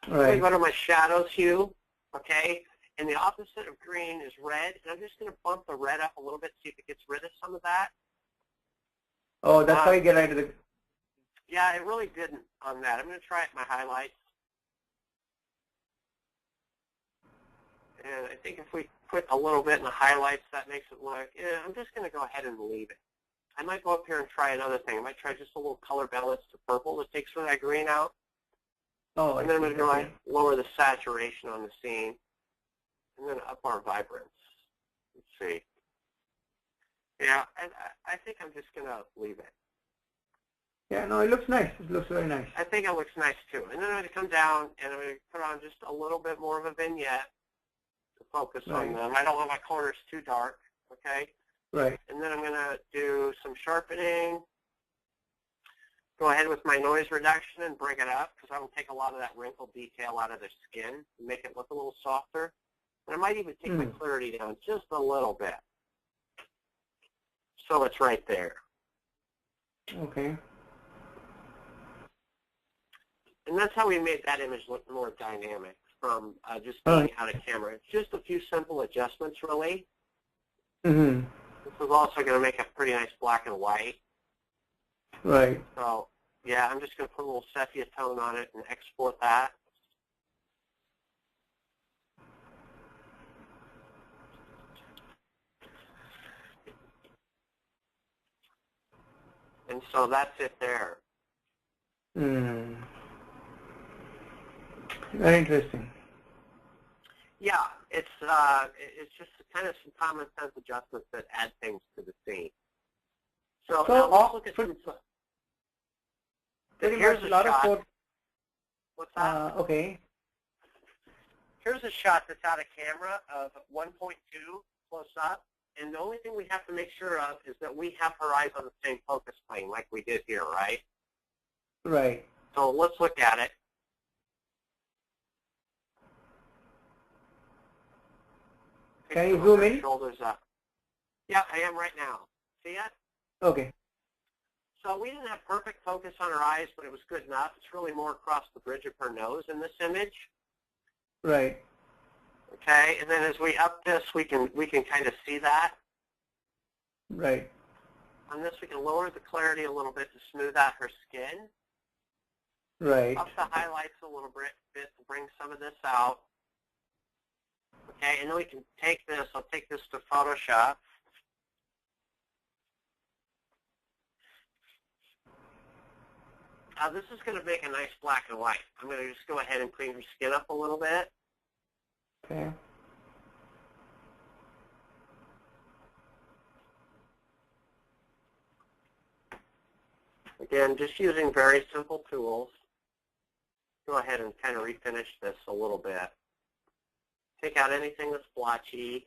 Right. I'm going to go to my shadows hue, okay? And the opposite of green is red. And I'm just going to bump the red up a little bit, see if it gets rid of some of that. Oh, that's how you get into the... Yeah, it really didn't on that. I'm going to try it in my highlights. And I think if we put a little bit in the highlights, that makes it look, I'm just going to go ahead and leave it. I might go up here and try another thing. I might try just a little color balance to purple that takes some of that green out. Oh, and then I'm going to go ahead and lower the saturation on the scene. And then up our vibrance. Let's see. Yeah, I think I'm just going to leave it. Yeah, no, it looks nice. It looks very nice. I think it looks nice too. And then I'm going to come down and I'm going to put on just a little bit more of a vignette to focus on them. I don't want my corners too dark, okay? Right. And then I'm going to do some sharpening. Go ahead with my noise reduction and bring it up because I will take a lot of that wrinkle detail out of the skin and make it look a little softer. And I might even take my clarity down just a little bit. So it's right there. Okay. And that's how we made that image look more dynamic from just being out of camera. Just a few simple adjustments, really. Mm-hmm. This is also going to make a pretty nice black and white. Right. So, yeah, I'm just going to put a little sepia tone on it and export that. And so that's it there. Very interesting. Yeah, it's just kind of some common sense adjustments that add things to the scene. So now let's look at some. Here's a shot. What's that? Okay. Here's a shot that's out of camera of 1.2 close up, and the only thing we have to make sure of is that we have her eyes on the same focus plane like we did here, right? Right. So let's look at it. Can you zoom in? Shoulders up. Yeah, I am right now. See it? Okay. So we didn't have perfect focus on her eyes, but it was good enough. It's really more across the bridge of her nose in this image. Right. Okay, and then as we up this, we can kind of see that. Right. On this, we can lower the clarity a little bit to smooth out her skin. Right. Up the highlights a little bit to bring some of this out. Okay, and then we can take this. I'll take this to Photoshop. Now this is going to make a nice black and white. I'm going to just go ahead and clean her skin up a little bit. Okay. Again, just using very simple tools. Go ahead and kind of refinish this a little bit. Take out anything that's blotchy.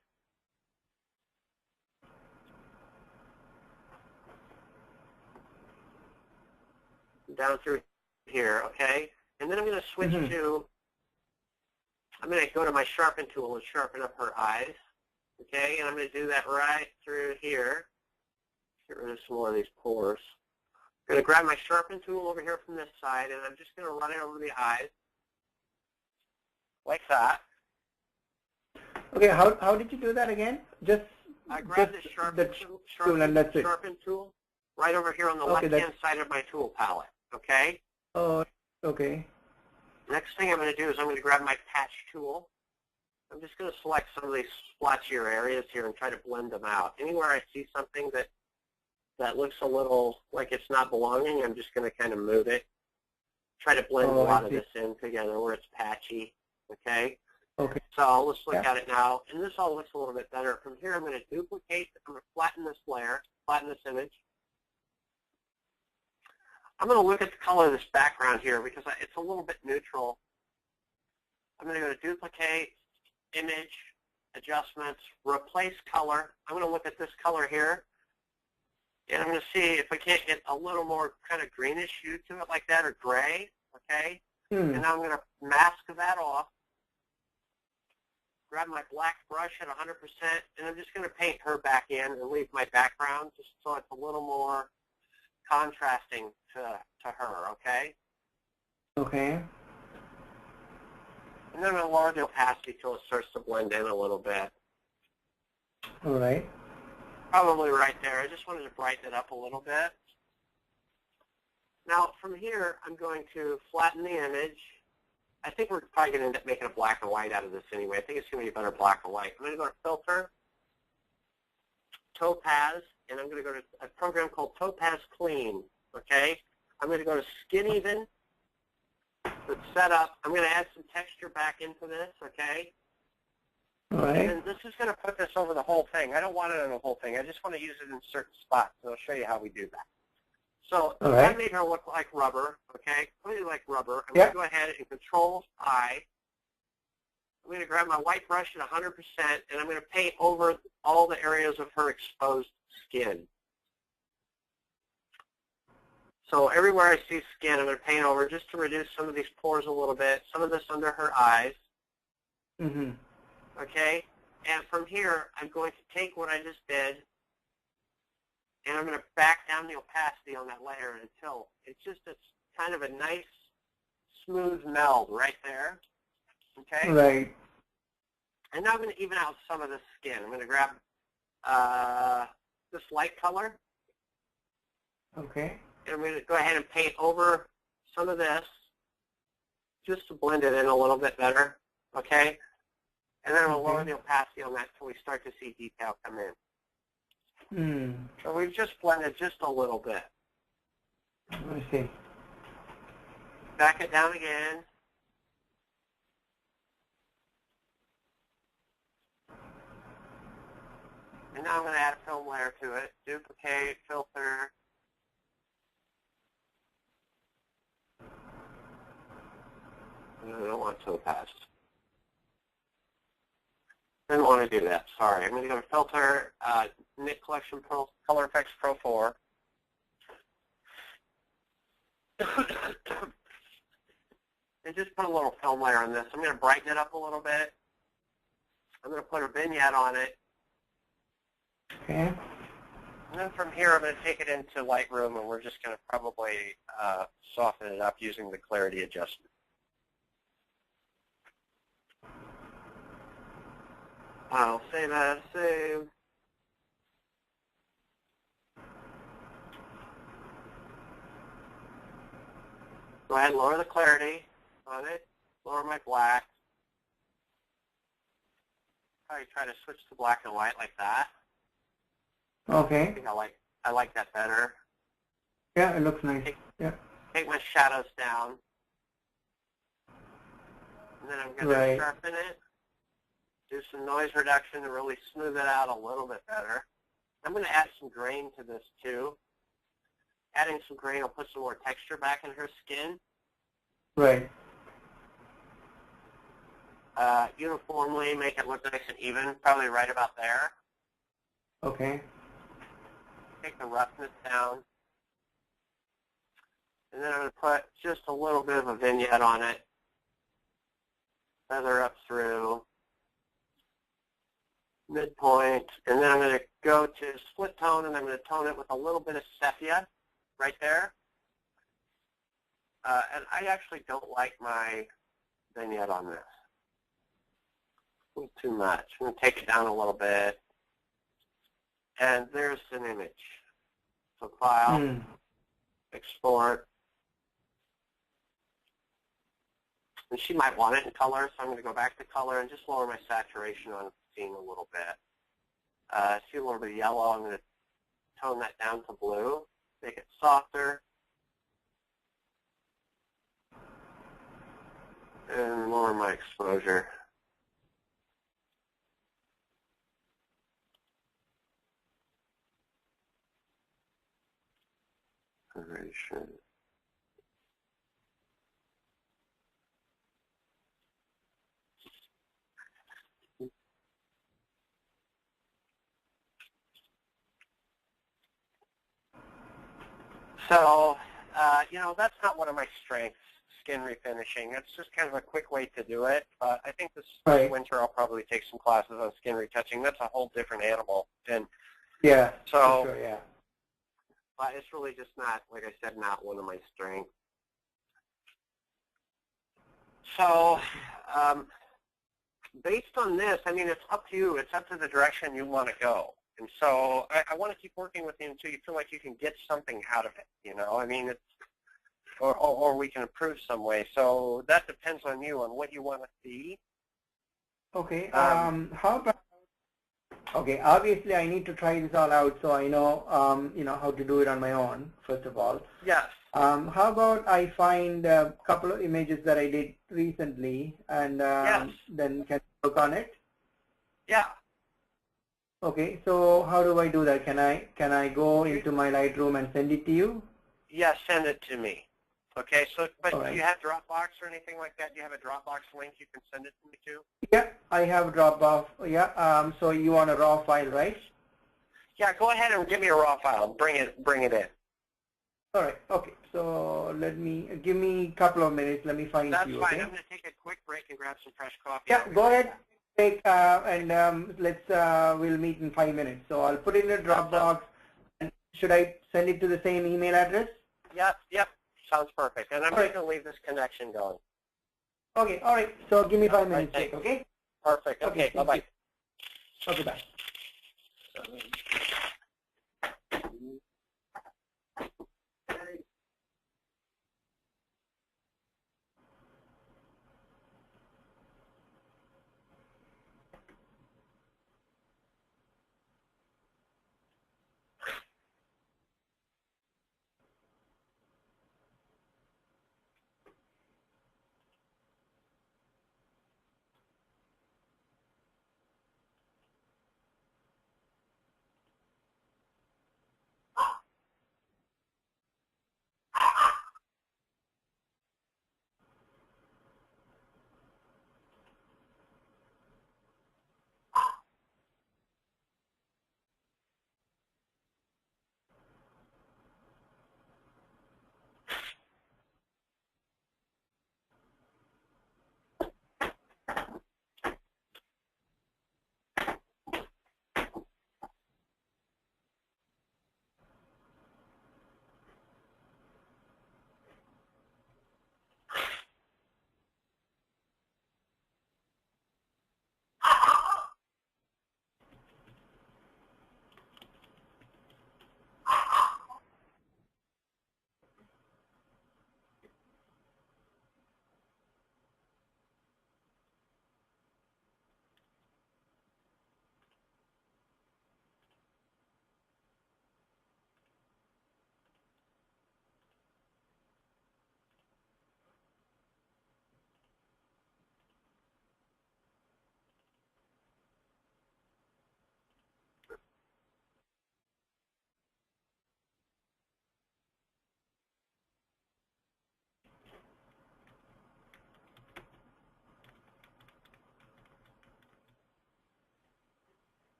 Down through here, okay? And then I'm going to switch to, I'm going to go to my sharpen tool and sharpen up her eyes, okay? And I'm going to do that right through here. Get rid of some more of these pores. I'm going to grab my sharpen tool over here from this side, and I'm just going to run it over the eyes, like that. Okay, how did you do that again? I grabbed the sharpen tool right over here on the left-hand side of my tool palette, okay? Oh, okay. Next thing I'm going to do is I'm going to grab my patch tool. I'm just going to select some of these splotchier areas here and try to blend them out. Anywhere I see something that looks a little like it's not belonging, I'm just going to kind of move it. Try to blend a lot of this in together where it's patchy, okay? Okay. So let's look at it now. And this all looks a little bit better. From here, I'm going to duplicate. I'm going to flatten this layer, flatten this image. I'm going to look at the color of this background here because it's a little bit neutral. I'm going to go to Duplicate, Image, Adjustments, Replace Color. I'm going to look at this color here. And I'm going to see if I can't get a little more kind of greenish hue to it like that, or gray, okay? And now I'm going to mask that off. Grab my black brush at 100%, and I'm just going to paint her back in and leave my background just so it's a little more contrasting to her, okay? Okay. And then I'm going to lower the opacity till it starts to blend in a little bit. All right. Probably right there. I just wanted to brighten it up a little bit. Now, from here, I'm going to flatten the image. I think we're probably going to end up making a black and white out of this anyway. I think it's going to be better black and white. I'm going to go to Filter, Topaz, and I'm going to go to a program called Topaz Clean, okay? I'm going to go to Skin Even. It's set up. I'm going to add some texture back into this, okay? All right. And this is going to put this over the whole thing. I don't want it on the whole thing. I just want to use it in certain spots. So I'll show you how we do that. So I made her look like rubber, okay? Completely like rubber. I'm going to go ahead and Control-I. I'm going to grab my white brush at 100%, and I'm going to paint over all the areas of her exposed skin. So everywhere I see skin, I'm going to paint over just to reduce some of these pores a little bit, some of this under her eyes. Okay? And from here, I'm going to take what I just did, and I'm going to back down the opacity on that layer until it's kind of a nice, smooth meld right there. Okay? Right. And now I'm going to even out some of the skin. I'm going to grab this light color. Okay. And I'm going to go ahead and paint over some of this just to blend it in a little bit better. Okay? And then I'm going to lower the opacity on that until we start to see detail come in. So we've just blended just a little bit. see. Back it down again. And now I'm going to add a film layer to it. Duplicate, filter. I don't want to pass. Didn't want to do that. Sorry. I'm going to go to Filter, Nik Collection Pro, Color Effects Pro 4. And just put a little film layer on this. I'm going to brighten it up a little bit. I'm going to put a vignette on it. Okay. And then from here, I'm going to take it into Lightroom, and we're just going to probably soften it up using the clarity adjustment. I'll save as save. Go ahead and lower the clarity on it. Lower my black. Probably try to switch to black and white like that. Okay. I think I like that better. Yeah, it looks nice. Take my shadows down. And then I'm going to sharpen it. Do some noise reduction to really smooth it out a little bit better. I'm going to add some grain to this too. Adding some grain will put some more texture back in her skin. Right. Uniformly make it look nice and even, probably right about there. Okay. Take the roughness down. And then I'm going to put just a little bit of a vignette on it. Feather up through. Midpoint. And then I'm going to go to split tone, and I'm going to tone it with a little bit of sepia right there. And I actually don't like my vignette on this. A little too much. I'm going to take it down a little bit. And there's an image. So File, Export. And she might want it in color, so I'm going to go back to color and just lower my saturation on the scene a little bit. See a little bit of yellow. I'm going to tone that down to blue, make it softer. And lower my exposure. Duration. So, that's not one of my strengths, skin refinishing. It's just kind of a quick way to do it. I think this winter I'll probably take some classes on skin retouching. That's a whole different animal. And yeah, so, for sure, yeah. But it's really just not, like I said, not one of my strengths. So, based on this, I mean, it's up to you. It's up to the direction you want to go. And so I want to keep working with you until you feel like you can get something out of it, I mean, it's, or we can improve some way. So that depends on you, on what you want to see. Okay, how about, okay, obviously I need to try this all out so I know, how to do it on my own, first of all. Yes. How about I find a couple of images that I did recently and then can I work on it? Yeah. Okay, so how do I do that? Can I go into my Lightroom and send it to you? Yes, send it to me. Okay, so but right. Do you have Dropbox or anything like that? Do you have a Dropbox link you can send it to me to? Yeah, I have Dropbox. Yeah. So you want a raw file, right? Yeah, go ahead and give me a raw file. Bring it in. All right. Okay. So give me a couple of minutes. Let me find you. That's fine. Okay? I'm going to take a quick break and grab some fresh coffee. Yeah, go ahead. Take and we'll meet in 5 minutes. So I'll put it in a Dropbox. And should I send it to the same email address? Yep. Sounds perfect. And I'm just going to leave this connection going. Okay. All right. So give me 5 minutes. Right, Okay. Perfect. Okay. Bye-bye. Okay. Bye.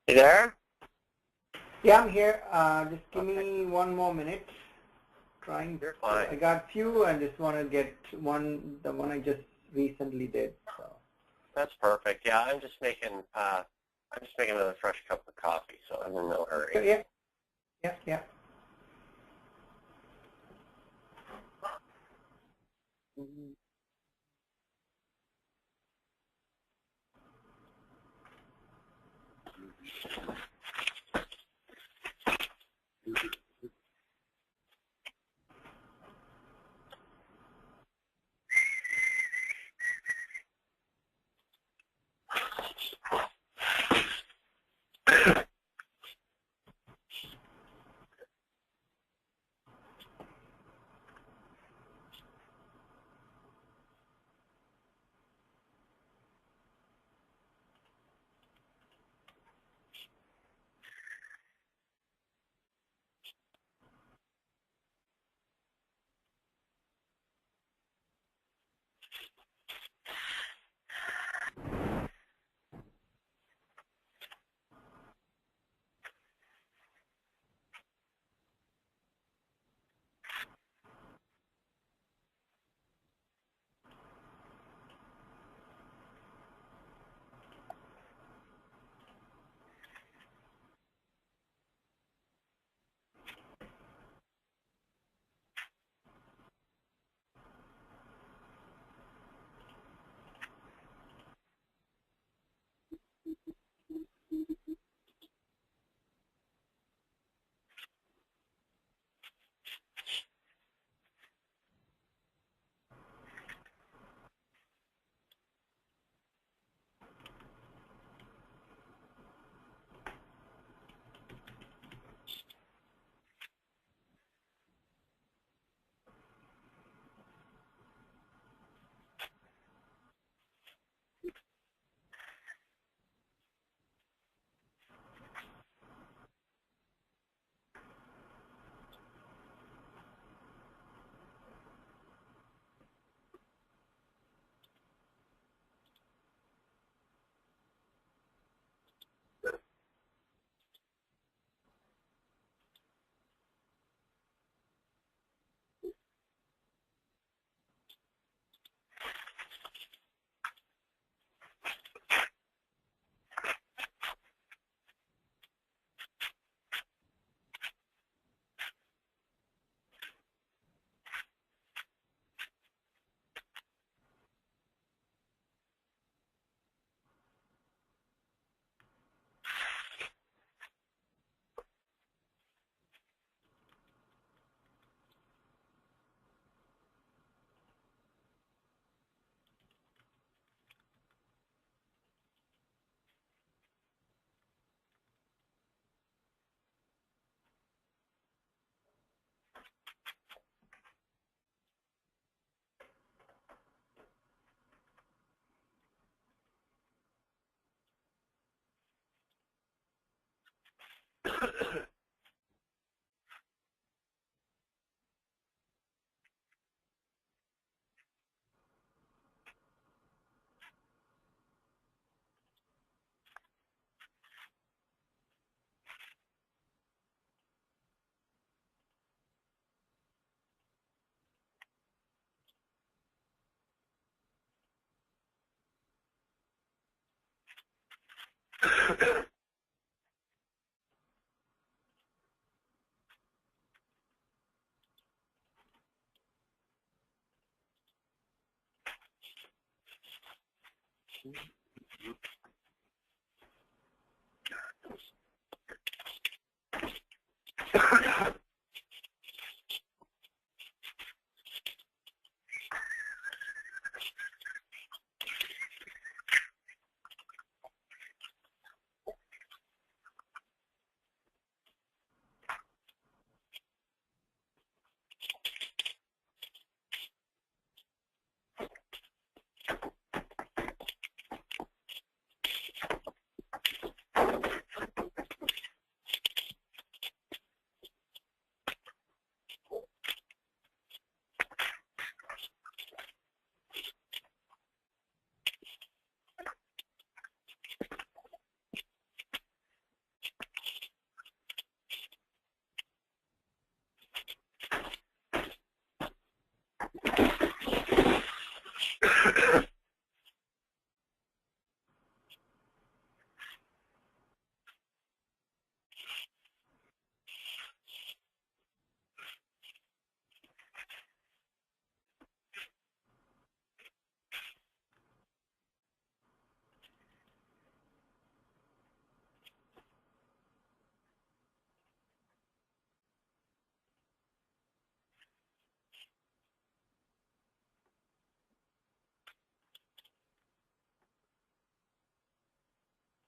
You there? Yeah, I'm here. Just give me one more minute. You're fine. I got few and just want to get the one I just recently did. So. That's perfect. Yeah, I'm just making another fresh cup of coffee, so I'm in no hurry. Yeah.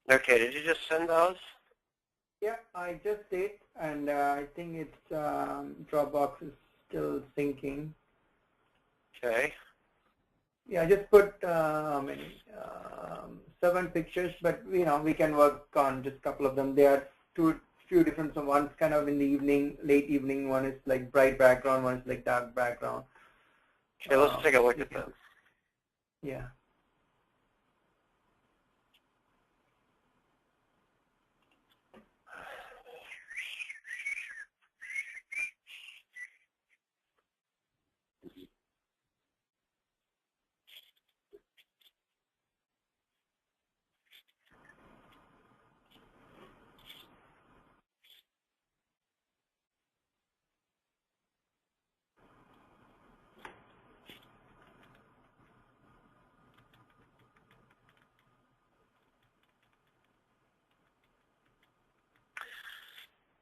Okay, did you just send those? Yeah, I just did, and I think it's Dropbox is still syncing. Okay. Yeah, I just put how many 7 pictures, but we can work on just a couple of them. There are few different. So one's kind of in the evening, late evening. One is like bright background. One is like dark background. Okay, let's take a look at them. Yeah.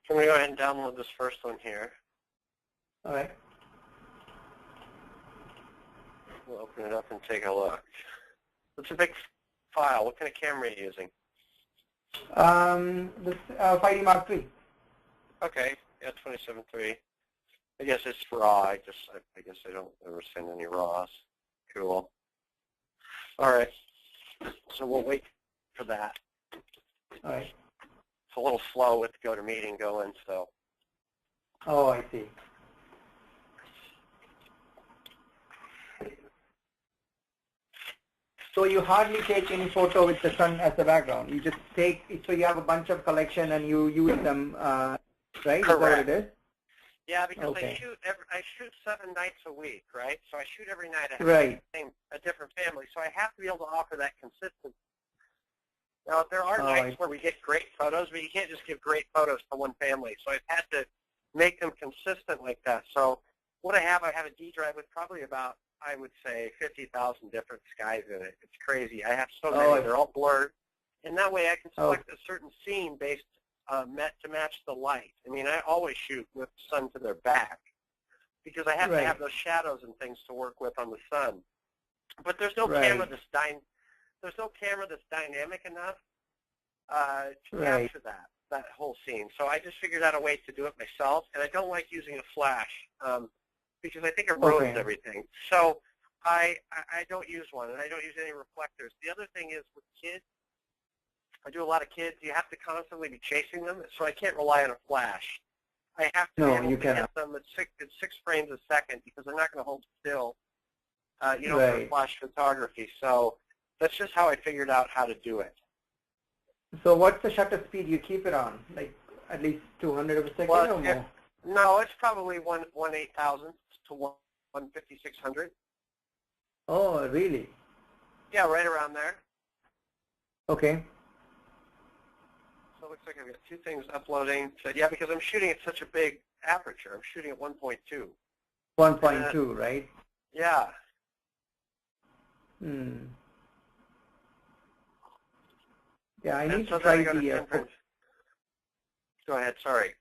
I'm going to go ahead and download this first one here. All right. We'll open it up and take a look. It's a big file. What kind of camera are you using? This 5D Mark III. Okay, yeah, 27.3. I guess it's raw. I guess I don't ever send any raws. Cool. All right. So we'll wait for that. All right. It's a little slow with the GoToMeeting going, so. Oh, I see. So you hardly take any photo with the sun as the background. You just take, so you have a bunch of collection and you use them, right? Correct. Is that what it is? Yeah, because Okay. I shoot 7 nights a week, right? So I shoot every night. I have Right. a different family, so I have to be able to offer that consistency. Now, there are nights where we get great photos, but you can't just give great photos to one family. So I've had to make them consistent like that. So what I have a D drive with probably about, I would say, 50,000 different skies in it. It's crazy. I have so many. They're all blurred. And that way I can select a certain scene based to match the light. I mean, I always shoot with the sun to their back because I have to have those shadows and things to work with on the sun. But there's no camera that's dynamic enough to capture that whole scene. So I just figured out a way to do it myself, and I don't like using a flash because I think it ruins everything. So I don't use one, and I don't use any reflectors. The other thing is with kids, I do a lot of kids. You have to constantly be chasing them, so I can't rely on a flash. I have to be able to get them at 6 frames a second because they're not going to hold still, for flash photography. So that's just how I figured out how to do it. So what's the shutter speed you keep it on? Like at least 200 of a second or more? No, it's probably 1/8,000 to 1/5600. Oh, really? Yeah, right around there. Okay. So it looks like I've got 2 things uploading. So yeah, because I'm shooting at such a big aperture. I'm shooting at 1.2. 1.2, right? Yeah. Yeah, I need to try the. Go ahead. Sorry.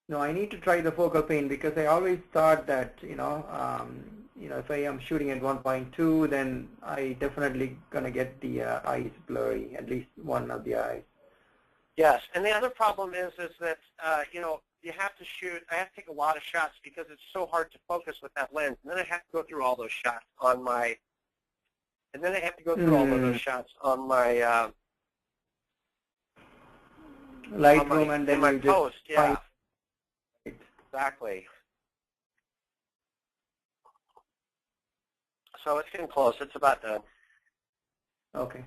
No, I need to try the focal pain because I always thought that if I am shooting at 1.2, then I definitely gonna get the eyes blurry, at least one of the eyes. Yes, and the other problem is that you have to shoot. I have to take a lot of shots because it's so hard to focus with that lens, and then I have to go through all those shots on my. And then I have to go through all of those shots on my Lightroom, and then you post. Yeah, exactly. So it's getting close. It's about done. Okay.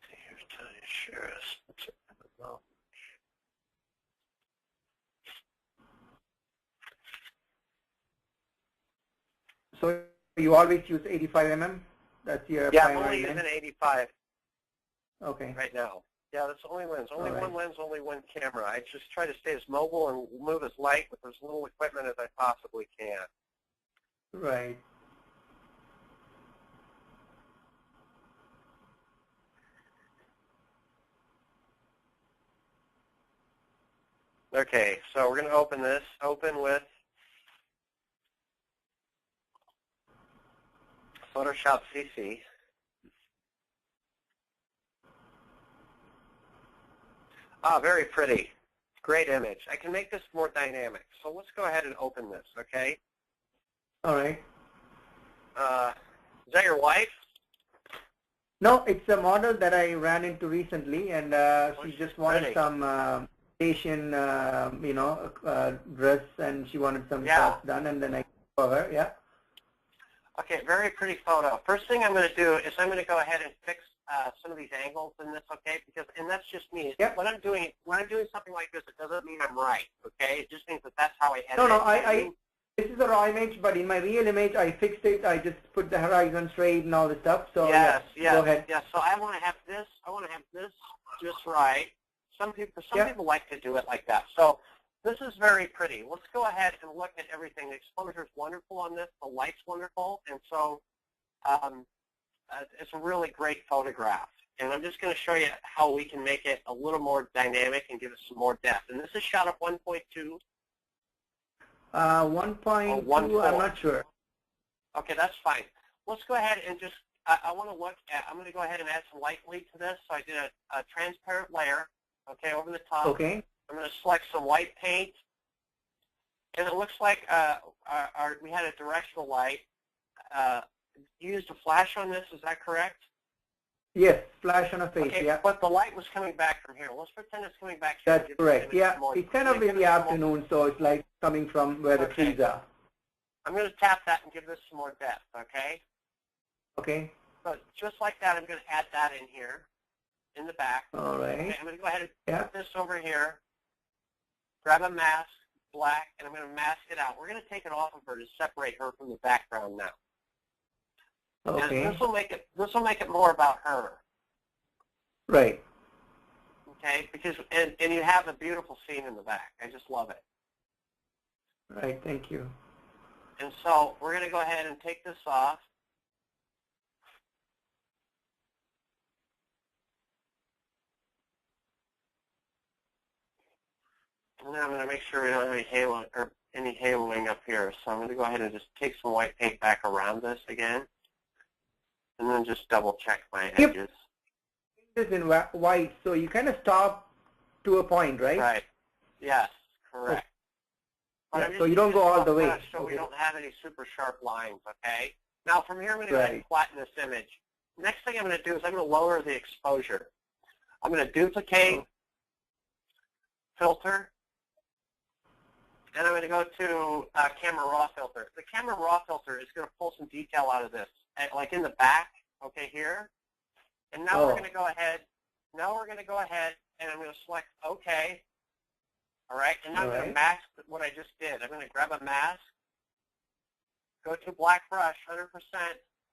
Here's Tony Shearis. So you always use 85 mm? That's your primary lens? Yeah, I'm only using 85. Okay. Right now. Yeah, that's the only lens. Only one lens, only one camera. I just try to stay as mobile and move as light with as little equipment as I possibly can. Right. Okay, so we're going to open this. Open with Photoshop CC. Ah, very pretty. Great image. I can make this more dynamic. So let's go ahead and open this, okay? All right. Is that your wife? No, it's a model that I ran into recently, and she just wanted pretty. some Asian, dress, and she wanted some stuff done, and then I for her. Yeah. Okay, very pretty photo. First thing I'm going to do is I'm going to go ahead and fix some of these angles in this, okay? And that's just me. Yep. When I'm doing something like this, it doesn't mean I'm right, okay? It just means that that's how I edit No, this is a raw image, but in my real image, I fixed it. I just put the horizon straight and all the stuff. So yes. Go ahead. Yes. So I want to have this. I want to have this just right. Some people like to do it like that. So this is very pretty. Let's go ahead and look at everything. The exposure is wonderful on this. The light's wonderful, and so it's a really great photograph. And I'm just going to show you how we can make it a little more dynamic and give it some more depth. And this is shot at 1.2. 1.2, I'm not sure. Okay, that's fine. Let's go ahead and just, I'm going to go ahead and add some light bleed to this. So I did a transparent layer, okay, over the top. Okay. I'm going to select some white paint. And it looks like we had a directional light. You used a flash on this, is that correct? Yes, flash on a face, okay, yeah. But the light was coming back from here. Let's pretend it's coming back here. That's correct, yeah. It's kind of in the afternoon, so it's like coming from where the trees are. I'm going to tap that and give this some more depth, okay? Okay. So just like that, I'm going to add that in here, in the back. All right. Okay, I'm going to go ahead and put this over here, grab a mask, black, and I'm going to mask it out. We're going to take it off of her to separate her from the background now. Okay. And this will make it more about her. Right. Okay, because and you have a beautiful scene in the back. I just love it. Right, thank you. And so we're going to go ahead and take this off. And then I'm going to make sure we don't have any haloing up here. So I'm going to go ahead and just take some white paint back around this again. And then just double check my edges. This is in white, so you kind of stop to a point, right? Right. Yes, correct. Yeah, so you don't go all the way. So we don't have any super sharp lines, okay? Now from here I'm going to go ahead and flatten this image. Next thing I'm going to do is I'm going to lower the exposure. I'm going to duplicate, filter, and I'm going to go to camera raw filter. The camera raw filter is going to pull some detail out of this, like in the back, okay, here. And now we're going to go ahead. Now we're going to go ahead, and I'm going to select OK. All right, and now I'm going to mask what I just did. I'm going to grab a mask, go to black brush, 100%,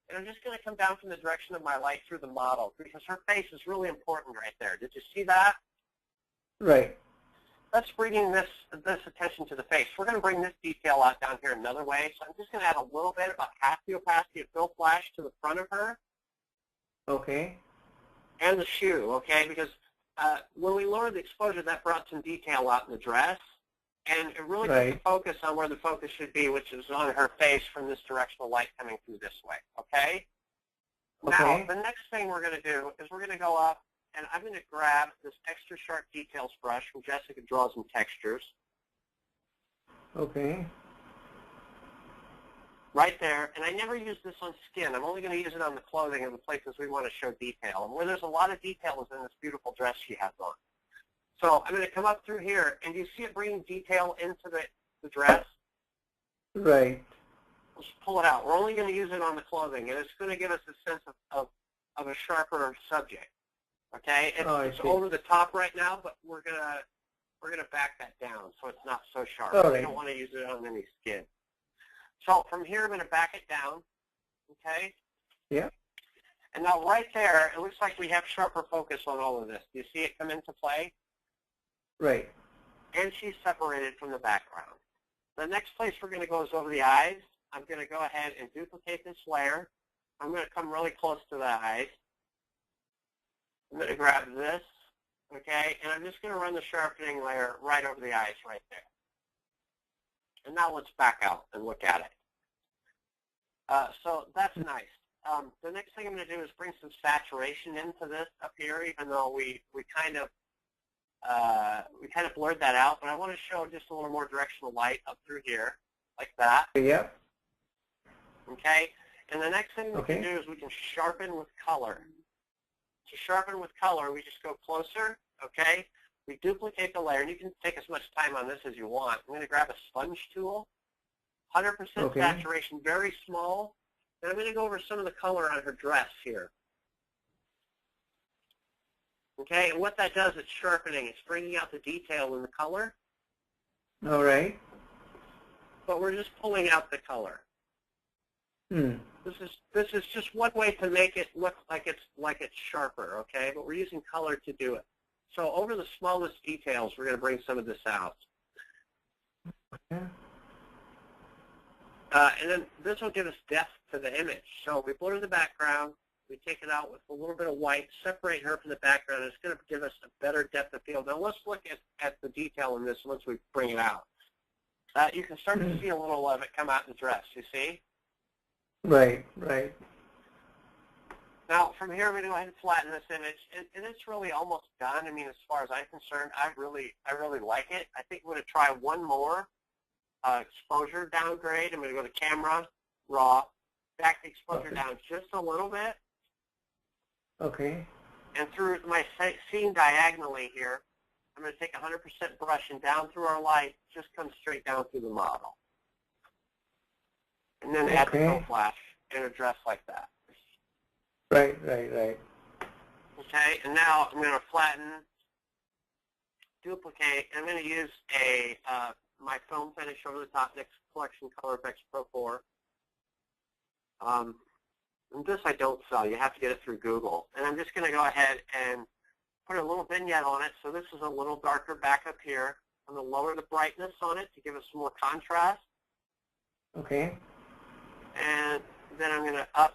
and I'm just going to come down from the direction of my light through the model because her face is really important right there. Did you see that? Right. Let's bring this attention to the face. We're going to bring this detail out down here another way. So I'm just going to add a little bit, about half the opacity of Fill Flash to the front of her. Okay. And the shoe, okay? Because when we lowered the exposure, that brought some detail out in the dress. And it really put the focus on where the focus should be, which is on her face from this directional light coming through this way, okay? Now, the next thing we're going to do is we're going to go up, and I'm going to grab this extra sharp details brush from Jessica Draws and Textures. Okay. Right there, and I never use this on skin. I'm only going to use it on the clothing and the places we want to show detail, and where there's a lot of detail is in this beautiful dress she has on. So I'm going to come up through here, and you see it bringing detail into the dress? Right. Let's pull it out. We're only going to use it on the clothing, and it's going to give us a sense of a sharper subject. Okay, it's over the top right now, but we're gonna back that down so it's not so sharp. We don't want to use it on any skin. So from here, I'm going to back it down. Okay. Yeah. And now right there, it looks like we have sharper focus on all of this. Do you see it come into play? Right. And she's separated from the background. The next place we're going to go is over the eyes. I'm going to go ahead and duplicate this layer. I'm going to come really close to the eyes. I'm going to grab this, okay, and I'm just going to run the sharpening layer right over the eyes right there. And now let's back out and look at it. So that's nice. the next thing I'm going to do is bring some saturation into this up here, even though we kind of blurred that out. But I want to show just a little more directional light up through here, like that. Yeah. Okay. And the next thing we can do is we can sharpen with color. To sharpen with color, we just go closer. Okay. We duplicate the layer, and you can take as much time on this as you want. I'm going to grab a sponge tool, 100% saturation, very small, and I'm going to go over some of the color on her dress here. Okay, and what that does, it's sharpening. It's bringing out the detail in the color. All right. But we're just pulling out the color. This is just one way to make it look like it's sharper. Okay, but we're using color to do it. So over the smallest details, we're going to bring some of this out. Okay. And then this will give us depth to the image. So we blur the background, we take it out with a little bit of white, separate her from the background, and it's going to give us a better depth of field. Now let's look at the detail in this once we bring it out. You can start to see a little of it come out in the dress, you see? Right, right. Now, from here, I'm going to go ahead and flatten this image, and it's really almost done. I mean, as far as I'm concerned, I really like it. I think we're going to try one more exposure downgrade. I'm going to go to Camera, Raw, back the exposure down just a little bit. Okay. And through my scene diagonally here, I'm going to take 100% brush and down through our light, just come straight down through the model. And then add the full flash in a dress like that. Right, right, right. Okay, and now I'm going to flatten, duplicate, and I'm going to use my film finish over the top, Next Collection Color Efex Pro 4. And this I don't sell. You have to get it through Google. And I'm just going to go ahead and put a little vignette on it. So this is a little darker back up here. I'm going to lower the brightness on it to give us some more contrast. Okay. And then I'm going to up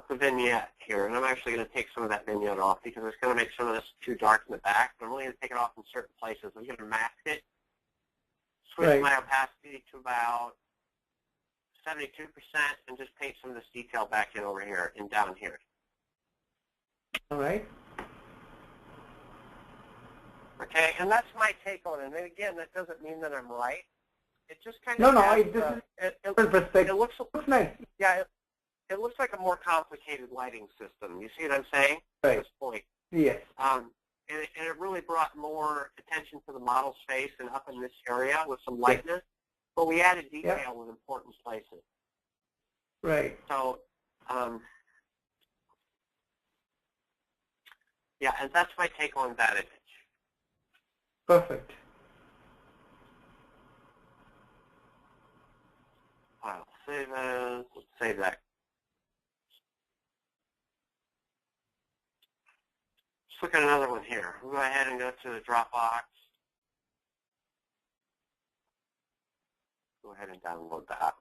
the vignette here, and I'm actually going to take some of that vignette off because it's going to make some of this too dark in the back, but I'm only going to take it off in certain places. I'm going to mask it, switch my opacity to about 72%, and just paint some of this detail back in over here and down here. All right. Okay, and that's my take on it. And again, that doesn't mean that I'm right. It just kind of it looks nice. Yeah. It looks like a more complicated lighting system. You see what I'm saying? Right. At this point. Yes. And it really brought more attention to the model's face and up in this area with some lightness. But we added detail in important places. Right. So, yeah, and that's my take on that image. Perfect. File, save as. Let's save that. Let's look at another one here. We'll go ahead and go to the Dropbox. Go ahead and download that.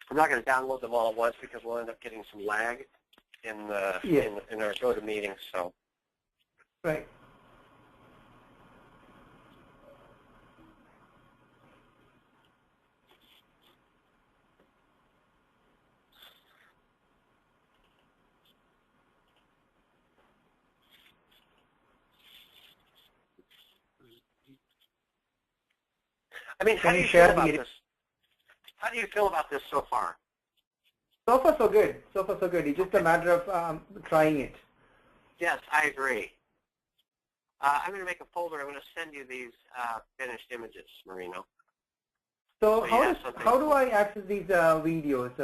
I'm not going to download them all at once because we'll end up getting some lag in our GoToMeeting. So. Right. I mean, how do you feel about this? How do you feel about this so far? So far, so good. So far, so good. It's just a matter of trying it. Yes, I agree. I'm going to make a folder. I'm going to send you these finished images, Marino. So how do I access these videos?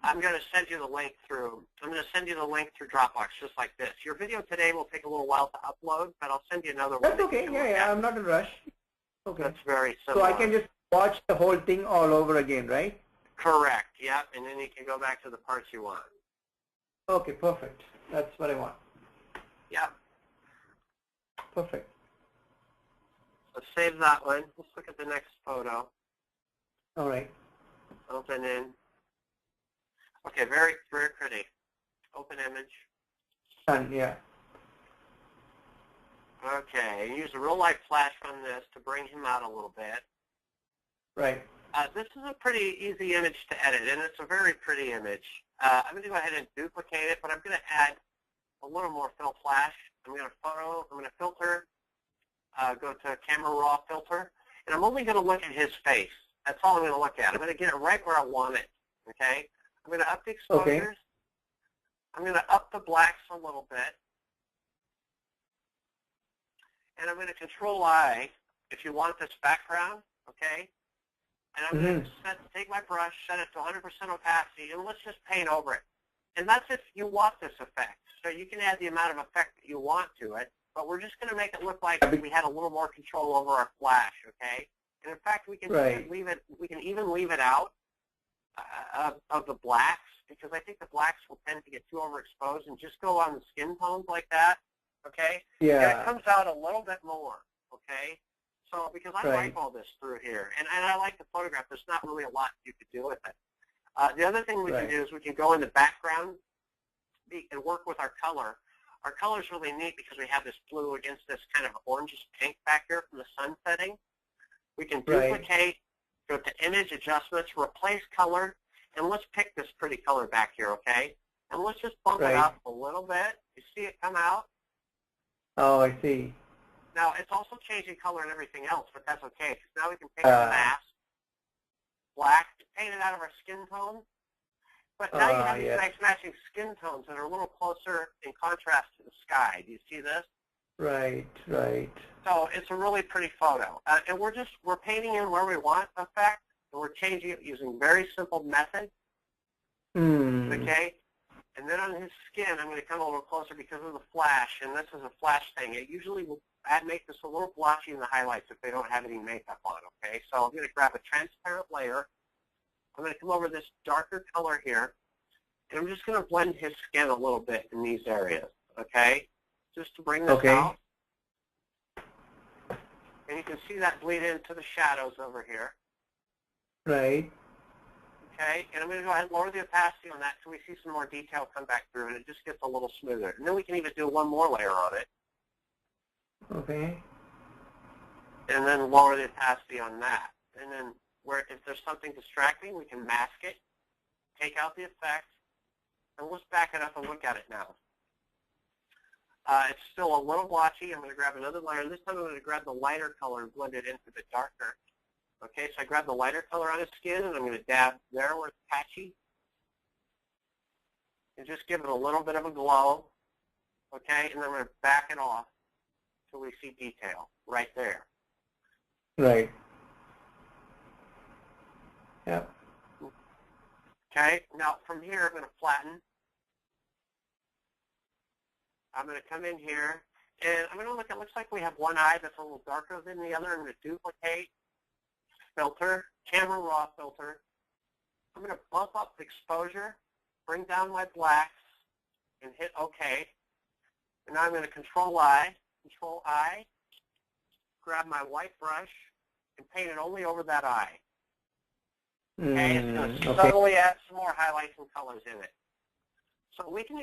I'm going to send you the link through. I'm going to send you the link through Dropbox, just like this. Your video today will take a little while to upload, but I'll send you another one. That's okay. Yeah. I'm not in a rush. Okay. That's very similar. So I can just watch the whole thing all over again, right? Correct. Yep. And then you can go back to the parts you want. Okay. Perfect. That's what I want. Yep. Perfect. Let's save that one. Let's look at the next photo. All right. Open in. Okay, very, very pretty. Open image. Done, yeah. Okay, and use a real light flash on this to bring him out a little bit. Right. This is a pretty easy image to edit, and it's a very pretty image. I'm going to go ahead and duplicate it, but I'm going to add a little more fill flash. I'm going to filter, go to camera raw filter, and I'm only going to look at his face. That's all I'm going to look at. I'm going to get it right where I want it, okay? I'm going to up the exposures. Okay. I'm going to up the blacks a little bit. And I'm going to control I if you want this background, okay? And I'm going to take my brush, set it to 100% opacity, and let's just paint over it. And that's if you want this effect. So you can add the amount of effect that you want to it, but we're just going to make it look like we had a little more control over our flash, okay? And in fact, we can leave it. We can even leave it out of the blacks, because I think the blacks will tend to get too overexposed, and just go on the skin tones like that, okay? Yeah. And it comes out a little bit more, okay? So, because I like all this through here, and I like the photograph, there's not really a lot you could do with it. The other thing we can do is we can go in the background and work with our color. Our color is really neat because we have this blue against this kind of orangish pink back here from the sun setting. We can duplicate, go to image adjustments, replace color, and let's pick this pretty color back here, okay? And let's just bump it up a little bit. You see it come out? Oh, I see. Now, it's also changing color and everything else, but that's okay, because now we can take the mask, black, paint it out of our skin tone. But now you have these nice matching skin tones that are a little closer in contrast to the sky. Do you see this? Right, right. So it's a really pretty photo. And we're painting in where we want effect, and we're changing it using very simple methods. Okay? And then on his skin, I'm going to come a little closer because of the flash, and this is a flash thing. It usually will make this a little blotchy in the highlights if they don't have any makeup on, okay? So I'm going to grab a transparent layer. I'm going to come over this darker color here, and I'm just going to blend his skin a little bit in these areas, okay? Just to bring this out. And you can see that bleed into the shadows over here. Right. Okay, and I'm going to go ahead and lower the opacity on that so we see some more detail come back through, and it just gets a little smoother. And then we can even do one more layer on it. Okay. And then lower the opacity on that. And then if there's something distracting, we can mask it, take out the effect, and let's back it up and look at it now. It's still a little blotchy. I'm going to grab another layer. This time I'm going to grab the lighter color and blend it into the darker. Okay, so I grab the lighter color on his skin, and I'm going to dab there where it's patchy. And just give it a little bit of a glow. Okay, and then I'm going to back it off till we see detail right there. Right. Yep. Okay, now from here I'm going to flatten. I'm going to come in here, and I'm going to look, it looks like we have one eye that's a little darker than the other. I'm going to duplicate, filter, camera raw filter. I'm going to bump up the exposure, bring down my blacks, and hit OK. And now I'm going to control I, grab my white brush, and paint it only over that eye. Okay, it's going to subtly add some more highlights and colors in it. So we can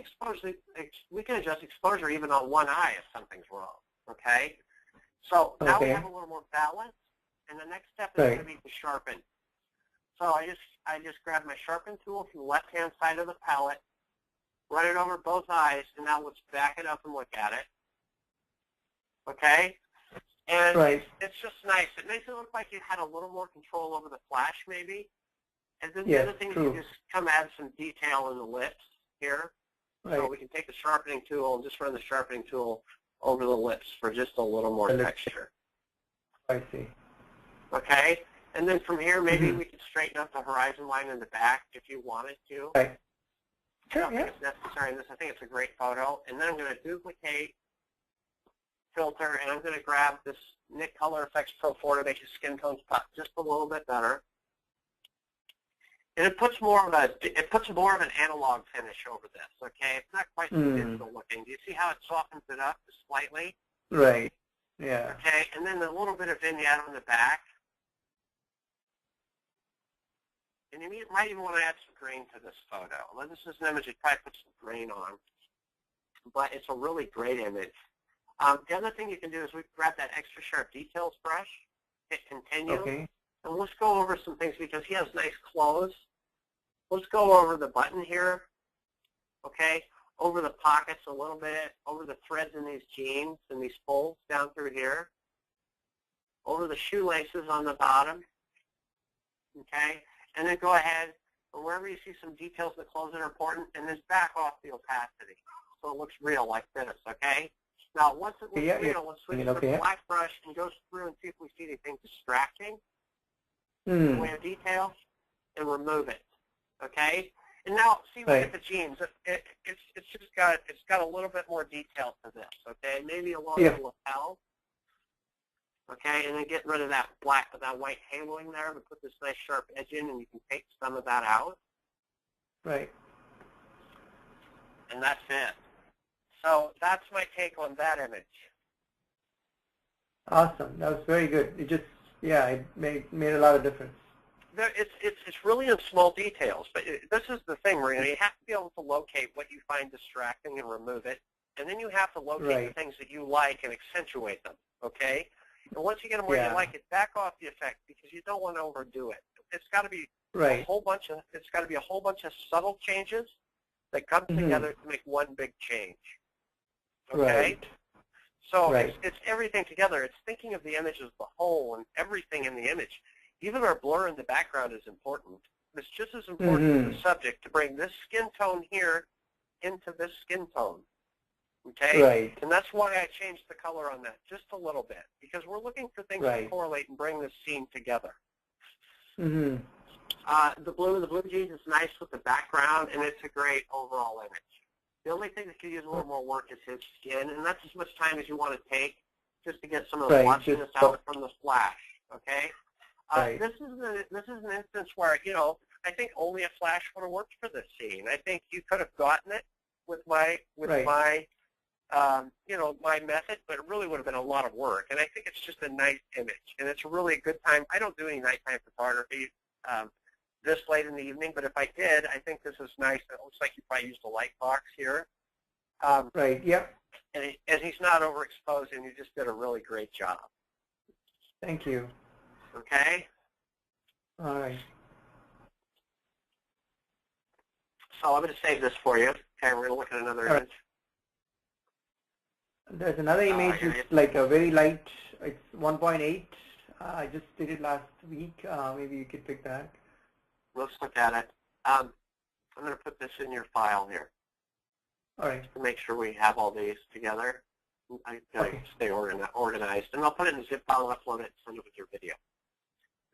adjust exposure even on one eye if something's wrong. Okay, so now we have a little more balance, and the next step is going to be to sharpen. So I just grab my sharpen tool from the left-hand side of the palette, run it over both eyes, and now let's back it up and look at it. Okay, and it's just nice. It makes it look like you had a little more control over the flash, maybe. And then the other thing is you just come add some detail in the lips here. So we can take the sharpening tool and just run the sharpening tool over the lips for just a little more texture. I see. Okay, and then from here maybe we could straighten up the horizon line in the back if you wanted to. Right. I don't think it's necessary in this. I think it's a great photo. And then I'm going to duplicate, filter, and I'm going to grab this Nik Color Efex Pro 4 to make your skin tones pop just a little bit better. And it puts more of an analog finish over this. Okay, it's not quite so digital looking. Do you see how it softens it up just slightly? Right. Yeah. Okay, and then a little bit of vignette on the back. And you might even want to add some green to this photo. Well, this is an image you'd probably put some green on, but it's a really great image. The other thing you can do is we grab that extra sharp details brush, hit continue, Okay. and let's go over some things because he has nice clothes. Let's go over the button here, okay, over the pockets a little bit, over the threads in these jeans and these folds down through here, over the shoelaces on the bottom, okay, and then go ahead and wherever you see some details in the clothes that are important, and then back off the opacity so it looks real like this, okay? Now, once it looks real, let's switch to the black brush and go through and see if we see anything distracting in the way of detail, and remove it, okay? And now, see, look at the jeans. It's got a little bit more detail to this, okay? Maybe along the lapel, okay? And then get rid of that white haloing there, but put this nice sharp edge in, and you can take some of that out. Right. And that's it. So that's my take on that image. Awesome. That was very good. It just, it made a lot of difference. It's really in small details, but this is the thing, Marina. You have to be able to locate what you find distracting and remove it, and then you have to locate the things that you like and accentuate them, okay? And once you get them where you like it, back off the effect because you don't want to overdo it. It's got to be a whole bunch of subtle changes that come together to make one big change. Okay? Right. So it's everything together. It's thinking of the image as the whole and everything in the image. Even our blur in the background is important. It's just as important as the subject to bring this skin tone here into this skin tone. Okay? Right. And that's why I changed the color on that just a little bit, because we're looking for things to correlate and bring this scene together. The blue jeans is nice with the background, and it's a great overall image. The only thing that could use a little more work is his skin, and that's as much time as you want to take just to get some of the blotchiness out from the flash. Okay. This is an instance where, I think only a flash would have worked for this scene. I think you could have gotten it with my my method, but it really would have been a lot of work. And I think it's just a nice image, and it's really a good time. I don't do any nighttime photography this late in the evening, but if I did, I think this is nice. It looks like you probably used a light box here. And he's not overexposed, and you just did a really great job. Thank you. Okay? All right. So I'm going to save this for you. Okay, we're going to look at another image. There's another image. It's like a very light. It's 1.8. I just did it last week. Maybe you could pick that. Let's look at it. I'm going to put this in your file here. All right. To make sure we have all these together. I got to stay organized. And I'll put it in a zip file and upload it and send it with your video.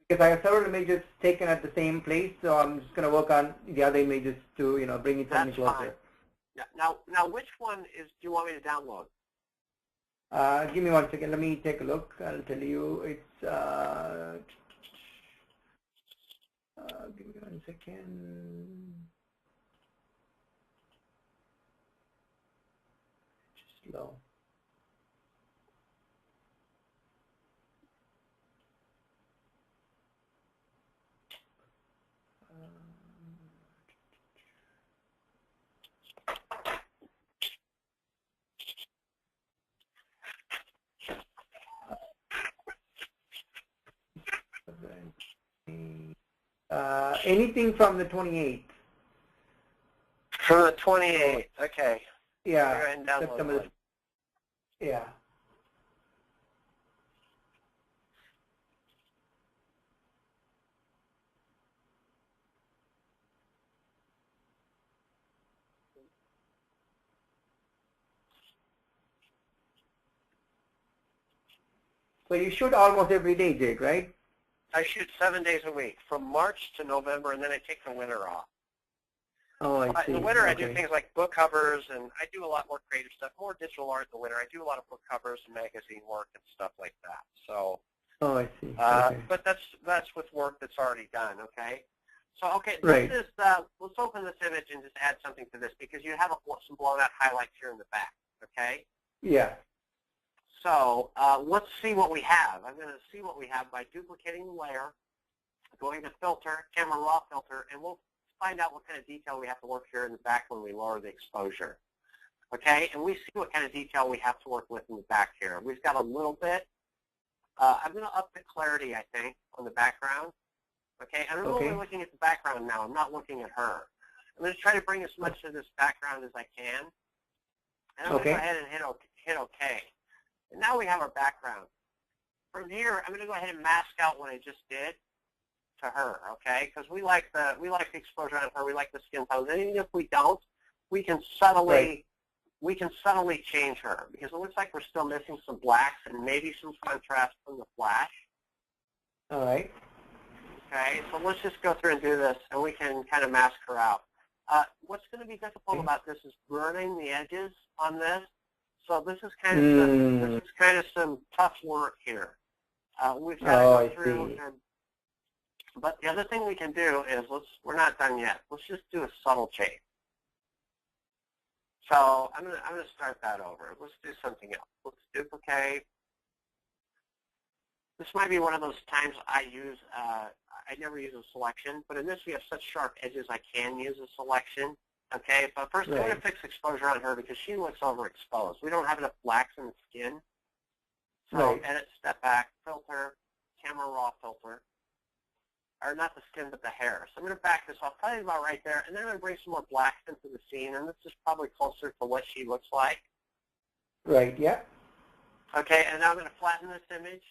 Because I have several images taken at the same place, so I'm just going to work on the other images to, bring it something closer. Fine. Now, which one do you want me to download? Give me 1 second. Let me take a look. I'll tell you. It's give me 1 second. Just slow. Anything from the 28th. From the 28th, okay. Yeah, September. Yeah. So you shoot almost every day, Jake, right? I shoot 7 days a week, from March to November, and then I take the winter off. Oh, I see. In the winter, I do things like book covers, and I do a lot more creative stuff, more digital art in the winter. I do a lot of book covers and magazine work and stuff like that. So. Oh, I see. But that's with work that's already done. Okay. So right. This is let's open this image and just add something to this because you have some blown out highlights here in the back. Okay. Yeah. So let's see what we have. I'm going to see what we have by duplicating the layer, going to filter, camera raw filter, and we'll find out what kind of detail we have to work here in the back when we lower the exposure. Okay, and we see what kind of detail we have to work with in the back here. We've got a little bit. I'm going to up the clarity, I think, on the background. Okay, I'm only looking at the background now. I'm not looking at her. I'm going to try to bring as much of this background as I can. And I'm going to go ahead and hit OK. And now we have our background. From here, I'm going to go ahead and mask out what I just did to her, okay? Because we like the exposure on her. We like the skin tones. And even if we don't, we can subtly change her, because it looks like we're still missing some blacks and maybe some contrast from the flash. All right. Okay, so let's just go through and do this, and we can kind of mask her out. What's going to be difficult about this is burning the edges on this. So this is kind of some tough work here. We've got to go through, but the other thing we can do is we're not done yet. Let's just do a subtle change. So I'm gonna start that over. Let's do something else. Let's duplicate. This might be one of those times I never use a selection, but in this we have such sharp edges I can use a selection. Okay, but first I'm going to fix exposure on her because she looks overexposed. We don't have enough blacks in the skin. So edit, step back, filter, camera raw filter. Or not the skin, but the hair. So I'm going to back this off, probably about right there, and then I'm going to bring some more blacks into the scene, and this is probably closer to what she looks like. Right, yeah. Okay, and now I'm going to flatten this image.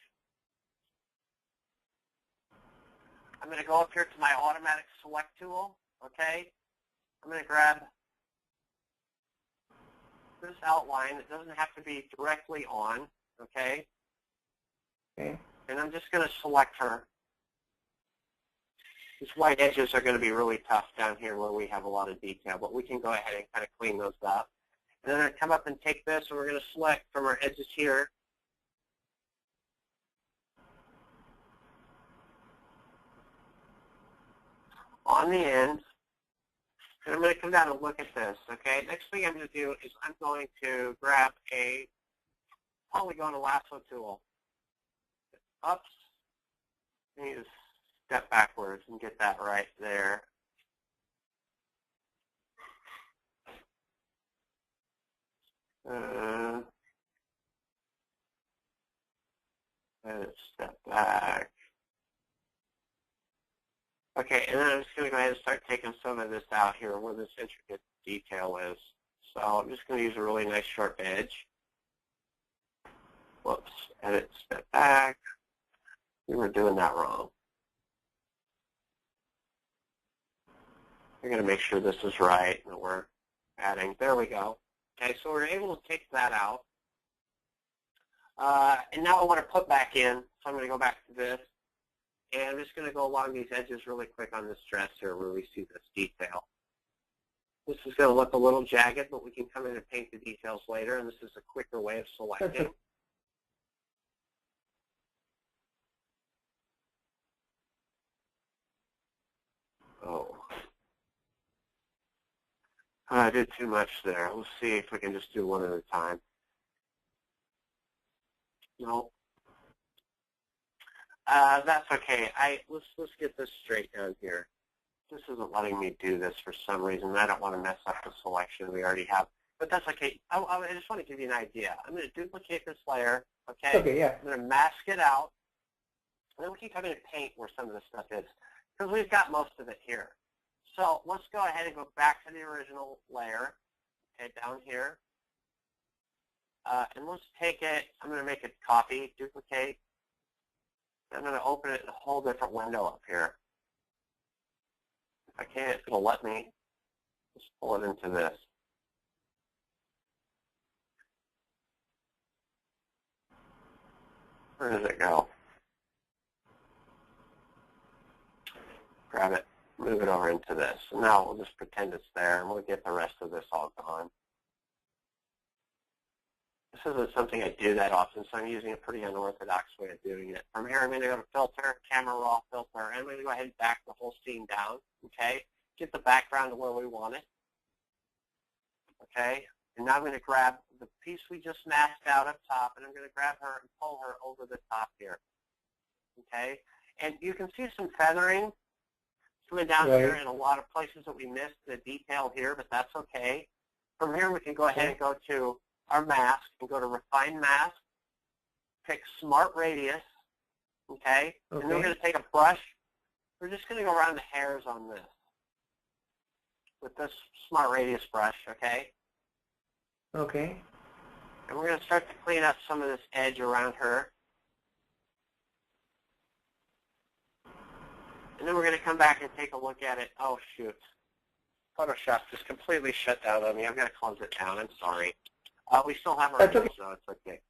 I'm going to go up here to my automatic select tool, okay? I'm going to grab this outline. It doesn't have to be directly on, okay? Okay. And I'm just going to select her. These white edges are going to be really tough down here where we have a lot of detail, but we can go ahead and kind of clean those up. And then I'm going to come up and take this, and we're going to select from our edges here. On the end, and I'm going to come down and look at this, okay? Next thing I'm going to do is I'm going to grab a polygon lasso tool. Oops. I need to step backwards and get that right there. And step back. Okay, and then I'm just going to go ahead and start taking some of this out here where this intricate detail is. So I'm just going to use a really nice sharp edge. Whoops, edit, step back. We were doing that wrong. We're going to make sure this is right and that we're adding. There we go. Okay, so we're able to take that out. And now I want to put back in, so I'm going to go back to this. And I'm just going to go along these edges really quick on this dress here where we see this detail. This is going to look a little jagged, but we can come in and paint the details later, and this is a quicker way of selecting. Oh. I did too much there. Let's see if we can just do one at a time. No. That's okay. Let's get this straight down here. This isn't letting me do this for some reason. I don't want to mess up the selection we already have, but that's okay. I just want to give you an idea. I'm going to duplicate this layer. Okay. Okay. Yeah. I'm going to mask it out, and then we can come in and paint where some of this stuff is, because we've got most of it here. So let's go ahead and go back to the original layer. Okay, down here, and let's take it. I'm going to make a copy, duplicate. I'm going to open it in a whole different window up here. If I can't, it'll let me just pull it into this. Where does it go? Grab it, move it over into this. And now we'll just pretend it's there, and we'll get the rest of this all gone. This isn't something I do that often, so I'm using a pretty unorthodox way of doing it. From here, I'm going to go to Filter, Camera Raw Filter, and I'm going to go ahead and back the whole scene down, okay? Get the background to where we want it, okay? And now I'm going to grab the piece we just masked out up top, and I'm going to grab her and pull her over the top here, okay? And you can see some feathering coming down here in a lot of places that we missed the detail here, but that's okay. From here, we can go ahead and go to our mask and go to Refine Mask, pick Smart Radius, okay? And then we're going to take a brush. We're just going to go around the hairs on this with this Smart Radius brush, okay? Okay. And we're going to start to clean up some of this edge around her. And then we're going to come back and take a look at it. Oh, shoot. Photoshop just completely shut down on me. I'm going to close it down. I'm sorry. We still have our image, so it's okay.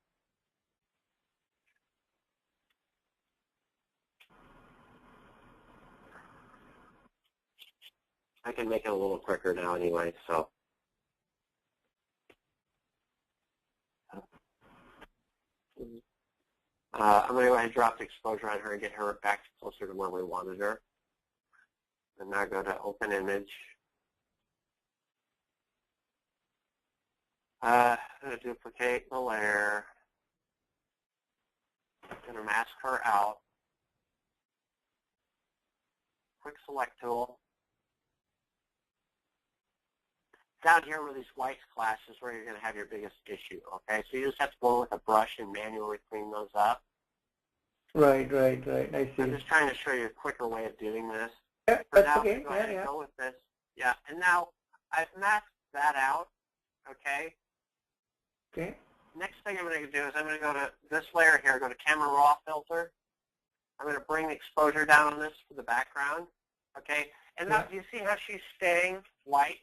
I can make it a little quicker now anyway, so. I'm going to go ahead and drop the exposure on her and get her back closer to where we wanted her. And now go to Open Image. I'm going to duplicate the layer. I'm going to mask her out. Quick Select tool. Down here where these whites clash is where you're going to have your biggest issue, okay? So you just have to go with a brush and manually clean those up. Right. I see. I'm just trying to show you a quicker way of doing this. Yeah, that's okay. Go ahead and go with this. Yeah, and now I've masked that out, okay? Okay. Next thing I'm going to do is I'm going to go to this layer here, go to Camera Raw Filter. I'm going to bring the exposure down on this for the background, okay? And now, do you see how she's staying white?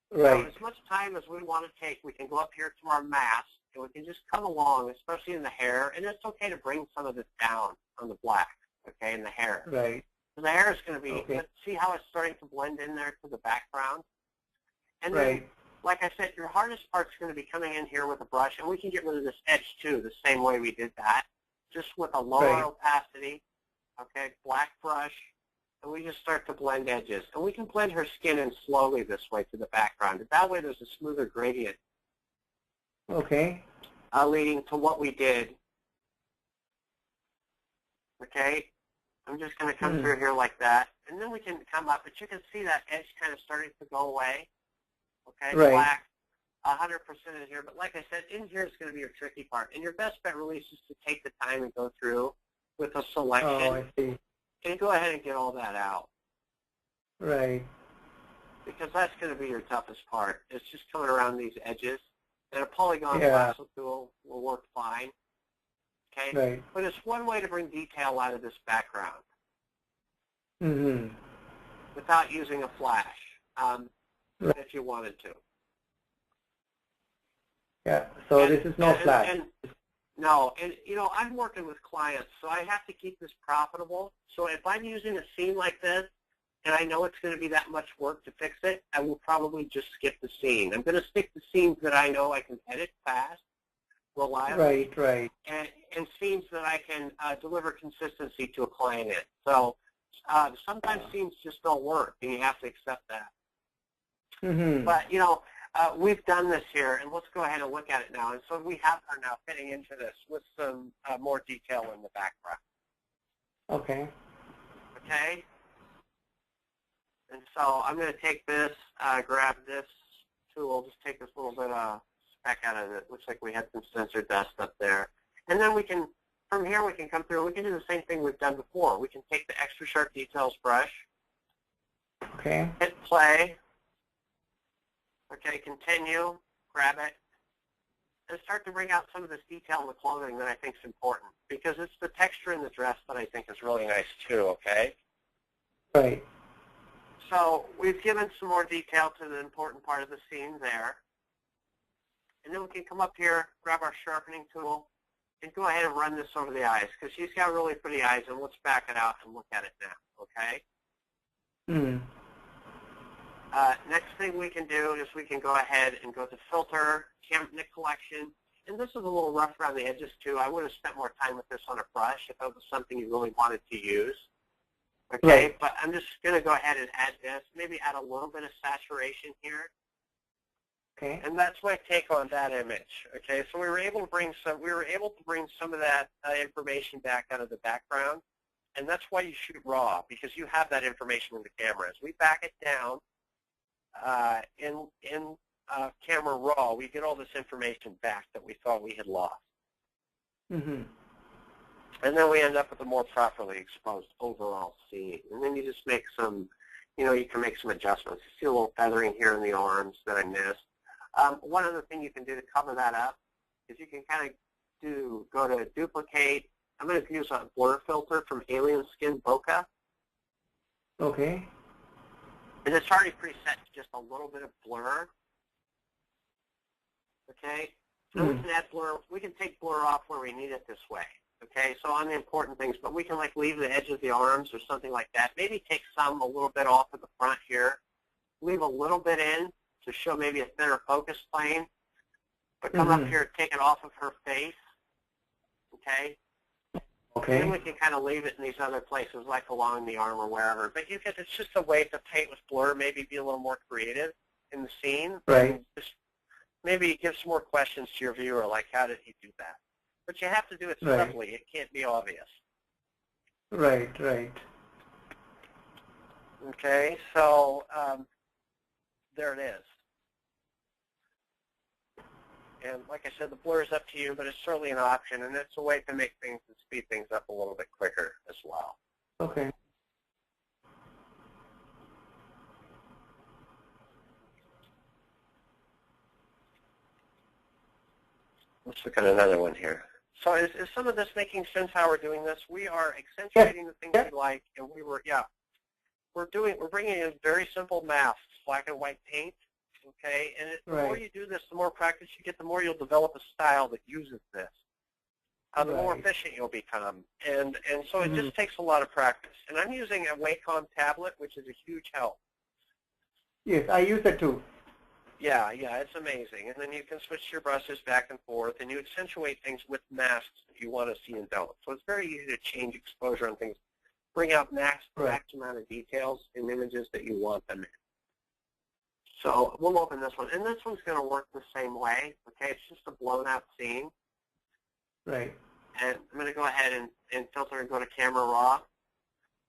Right. Now, as much time as we want to take, we can go up here to our mask, and we can just come along, especially in the hair, and it's okay to bring some of this down on the black, okay, in the hair. Right. So the hair is going to be, let's see how it's starting to blend in there to the background. And then, like I said, your hardest part's going to be coming in here with a brush, and we can get rid of this edge too, the same way we did that, just with a lower opacity, okay, black brush. And we just start to blend edges. And we can blend her skin in slowly this way to the background. And that way there's a smoother gradient. Okay. Leading to what we did. Okay. I'm just going to come through here like that. And then we can come up. But you can see that edge kind of starting to go away. Okay. Right. Black, 100% in here. But like I said, in here is going to be your tricky part. And your best bet really is just to take the time and go through with a selection. Oh, I see. And go ahead and get all that out. Right. Because that's going to be your toughest part. It's just coming around these edges. And a polygon lasso tool will work fine. Okay? Right. But it's one way to bring detail out of this background. Mm-hmm. Without using a flash, if you wanted to. Yeah. So this is no flash. No, and you know, I'm working with clients, so I have to keep this profitable. So if I'm using a scene like this, and I know it's going to be that much work to fix it, I will probably just skip the scene. I'm going to stick to scenes that I know I can edit fast, reliably, and scenes that I can deliver consistency to a client in. So sometimes scenes just don't work, and you have to accept that. Mm-hmm. But, you know, we've done this here, and let's go ahead and look at it now. And so we have her now fitting into this with some more detail in the background. Okay. Okay? And so I'm going to take this, grab this tool, just take this little bit of speck out of it. Looks like we had some sensor dust up there. And then we can, from here we can come through, we can do the same thing we've done before. We can take the extra sharp details brush, okay, hit play, okay, continue, grab it, and start to bring out some of this detail in the clothing that I think is important, because it's the texture in the dress that I think is really nice too, okay? Right. So we've given some more detail to the important part of the scene there. And then we can come up here, grab our sharpening tool, and go ahead and run this over the eyes, because she's got really pretty eyes, and let's back it out and look at it now, okay? Mm. Next thing we can do is we can go ahead and go to Filter, Camera Collection, and this is a little rough around the edges too. I would have spent more time with this on a brush if that was something you really wanted to use. Okay, right. But I'm just going to go ahead and add this, maybe add a little bit of saturation here. Okay. And that's my take on that image. Okay, so we were able to bring some of that information back out of the background, and that's why you shoot raw, because you have that information in the camera. As we back it down, in camera raw, we get all this information back that we thought we had lost. Mm-hmm. And then we end up with a more properly exposed overall scene. And then you just make some, you can make some adjustments. You see a little feathering here in the arms that I missed. One other thing you can do to cover that up is you can kind of go to duplicate. I'm going to use a blur filter from Alien Skin Bokeh. Okay. And it's already preset to just a little bit of blur. Okay? So we can add blur. We can take blur off where we need it this way. Okay? So on the important things, but we can like leave the edge of the arms or something like that. Maybe take some a little bit off at the front here. Leave a little bit in to show maybe a thinner focus plane. But come up here, take it off of her face. Okay? Okay. And then we can kind of leave it in these other places, like along the arm or wherever. But it's just a way to paint with blur, maybe be a little more creative in the scene. Right. Just maybe give some more questions to your viewer, like how did he do that? But you have to do it subtly. It can't be obvious. Right, right. Okay, so there it is. And like I said, the blur is up to you, but it's certainly an option, and it's a way to make things and speed things up a little bit quicker as well. Okay. Let's look at another one here. So is some of this making sense how we're doing this? We are accentuating the things we like, and we're bringing in very simple masks, black and white paint. Okay, and the more you do this, the more practice you get, the more you'll develop a style that uses this. The more efficient you'll become, and so it just takes a lot of practice. And I'm using a Wacom tablet, which is a huge help. Yes, I use it too. Yeah, it's amazing. And then you can switch your brushes back and forth, and you accentuate things with masks that you want to see and don't. So it's very easy to change exposure on things, bring out max amount of details in images that you want them in. So we'll open this one, and this one's going to work the same way. Okay, it's just a blown-out scene. Right. And I'm going to go ahead and filter and go to Camera Raw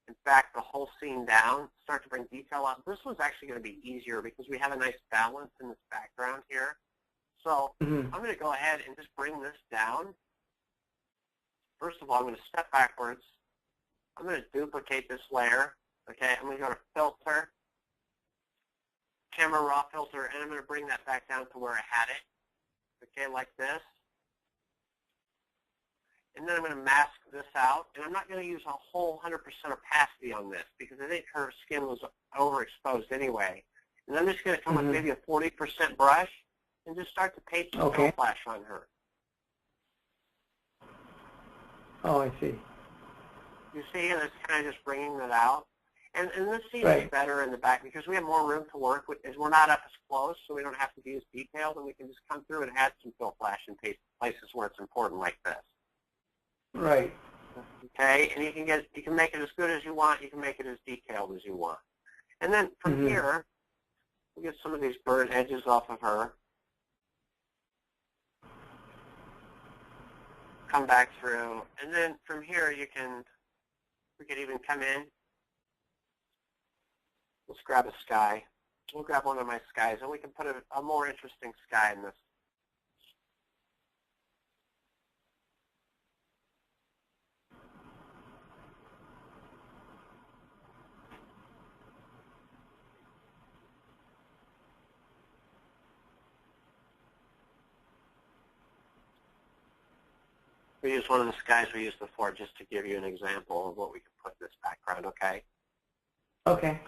and back the whole scene down, start to bring detail out. This one's actually going to be easier because we have a nice balance in this background here. So I'm going to go ahead and just bring this down. First of all, I'm going to step backwards. I'm going to duplicate this layer. Okay, I'm going to go to Filter, Camera Raw Filter, and I'm going to bring that back down to where I had it. Okay, like this. And then I'm going to mask this out, and I'm not going to use a whole 100% opacity on this because I think her skin was overexposed anyway. And I'm just going to come with maybe a 40% brush and just start to paint some film flash on her. Oh, I see. You see, and it's kind of just bringing that out. And this scene is better in the back because we have more room to work with, as we're not up as close, so we don't have to be as detailed, and we can just come through and add some film flash in places where it's important like this. Right. Okay, and you can make it as good as you want. You can make it as detailed as you want. And then from here, we'll get some of these burnt edges off of her. Come back through, and then from here we could even come in. Let's grab a sky. We'll grab one of my skies, and we can put a more interesting sky in this. We use one of the skies we used before just to give you an example of what we could put in this background, okay? Okay.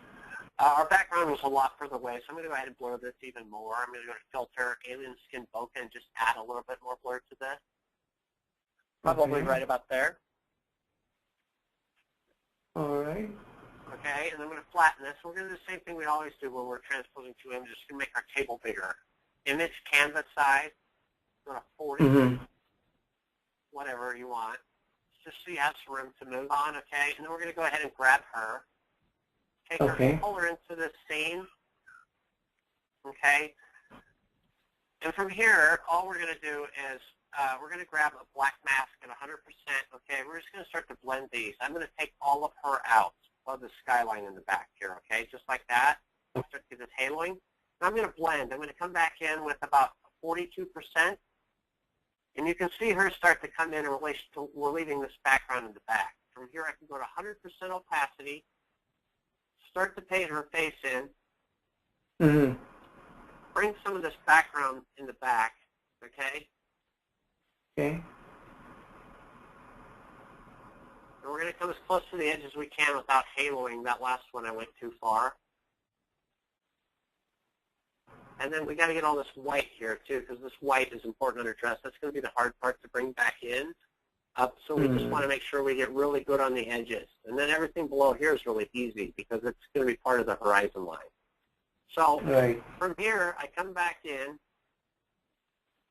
Our background was a lot further away, so I'm going to go ahead and blur this even more. I'm going to go to Filter, Alien Skin Bokeh, and just add a little bit more blur to this. Probably right about there. All right. Okay, and I'm going to flatten this. We're going to do the same thing we always do when we're transposing two images. We're going to make our table bigger. Image canvas size, go to 40. Whatever you want, just so you have some room to move on, okay? And then we're going to go ahead and grab her, take her, pull her into this scene, okay? And from here, all we're going to do is we're going to grab a black mask at 100%, okay? We're just going to start to blend these. I'm going to take all of her out of the skyline in the back here, okay? Just like that. Start to get this haloing. I'm going to blend. I'm going to come back in with about 42%. And you can see her start to come in relation to, we're leaving this background in the back. From here, I can go to 100% opacity, start to paint her face in, bring some of this background in the back, okay? Okay. And we're going to come as close to the edge as we can without haloing. That last one I went too far. And then we got to get all this white here too, because this white is important under dress. That's going to be the hard part to bring back in. So we just want to make sure we get really good on the edges. And then everything below here is really easy because it's going to be part of the horizon line. So from here, I come back in.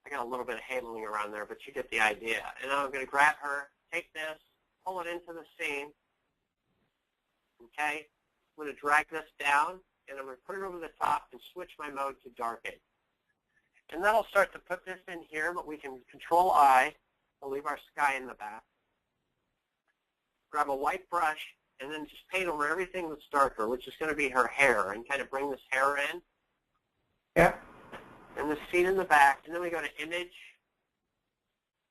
I got a little bit of haloing around there, but you get the idea. And now I'm going to grab her, take this, pull it into the scene. Okay? I'm going to drag this down, and I'm going to put it over the top and switch my mode to darken. And then I'll start to put this in here, but we can Control I. We'll leave our sky in the back. Grab a white brush, and then just paint over everything that's darker, which is going to be her hair, and kind of bring this hair in. Yeah. And the scene in the back, and then we go to Image,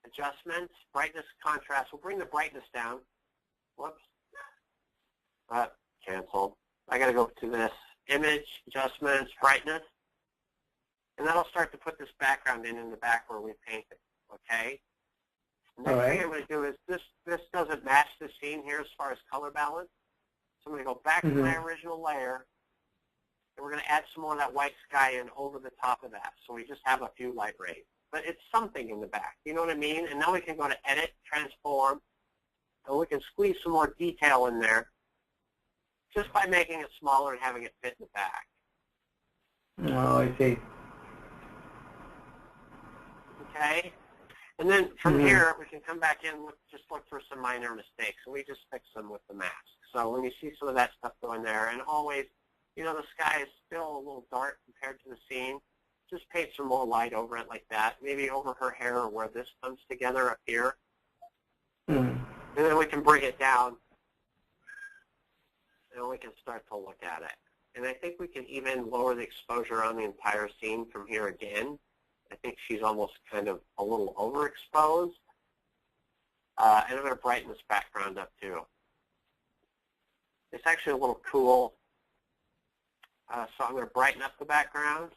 Adjustments, Brightness, Contrast. We'll bring the brightness down. Whoops. Cancel. I got to go to this Image, Adjustments, Brightness, and that'll start to put this background in the back where we painted. Okay. Next thing I'm going to do is this doesn't match the scene here as far as color balance. So I'm going to go back to my original layer, and we're going to add some more of that white sky in over the top of that. So we just have a few light rays. But it's something in the back. You know what I mean? And now we can go to Edit, Transform, and we can squeeze some more detail in there just by making it smaller and having it fit in the back. Oh, I see. Okay? And then from here, we can come back in and just look for some minor mistakes, and we just fix them with the mask. So when you see some of that stuff going there, and always, you know, the sky is still a little dark compared to the scene, just paint some more light over it like that, maybe over her hair or where this comes together up here. And then we can bring it down, and we can start to look at it. And I think we can even lower the exposure on the entire scene from here again. I think she's almost kind of a little overexposed. And I'm going to brighten this background up too. It's actually a little cool. So I'm going to brighten up the background.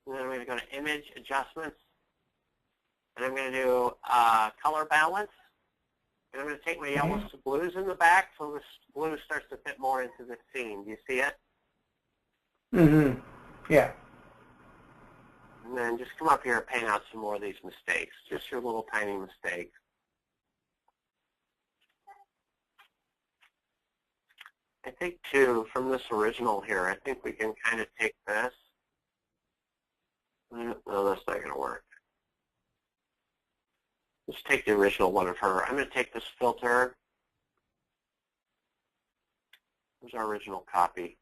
And then I'm going to go to Image, Adjustments. And I'm going to do Color Balance. And I'm going to take my yellows to blues in the back so this blue starts to fit more into the scene. Do you see it? Yeah. And then just come up here and paint out some more of these mistakes, just your little tiny mistakes. I think, too, from this original here, I think we can kind of take this. No, that's not going to work. Let's take the original one of her. I'm going to take this filter. Here's our original copy.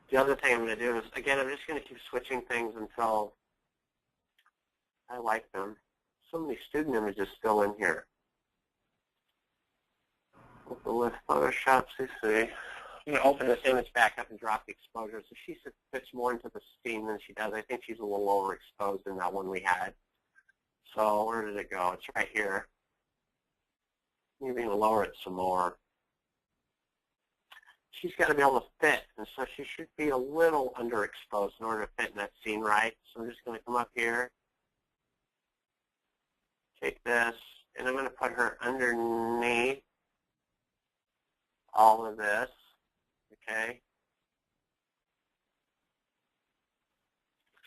The other thing I'm going to do is, again, I'm just going to keep switching things until I like them. So many student images still in here. With Photoshop, CC. I'm going to open this image back up and drop the exposure. So she fits more into the scene than she does. I think she's a little overexposed in that one we had. So where did it go? It's right here. Maybe lower it some more. She's got to be able to fit, and so she should be a little underexposed in order to fit in that scene right. So I'm just going to come up here, take this, and I'm going to put her underneath all of this, okay?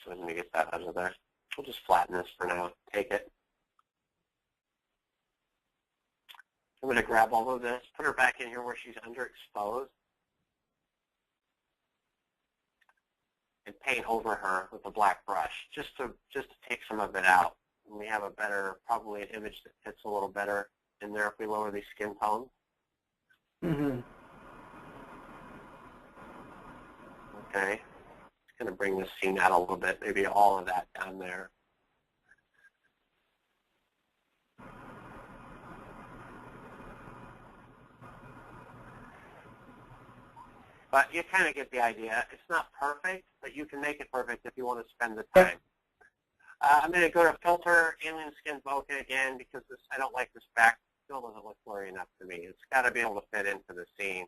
So I'm going to get that out of there. We'll just flatten this for now. Take it. I'm going to grab all of this, put her back in here where she's underexposed, and paint over her with a black brush, just to take some of it out. And we have a better, probably an image that fits a little better in there if we lower these skin tones. Okay, it's going to bring this scene out a little bit, maybe all of that down there. But you kind of get the idea. It's not perfect, but you can make it perfect if you want to spend the time. I'm going to go to Filter, Alien Skin Bokeh again, because I don't like this back. It still doesn't look blurry enough to me. It's got to be able to fit into the scene.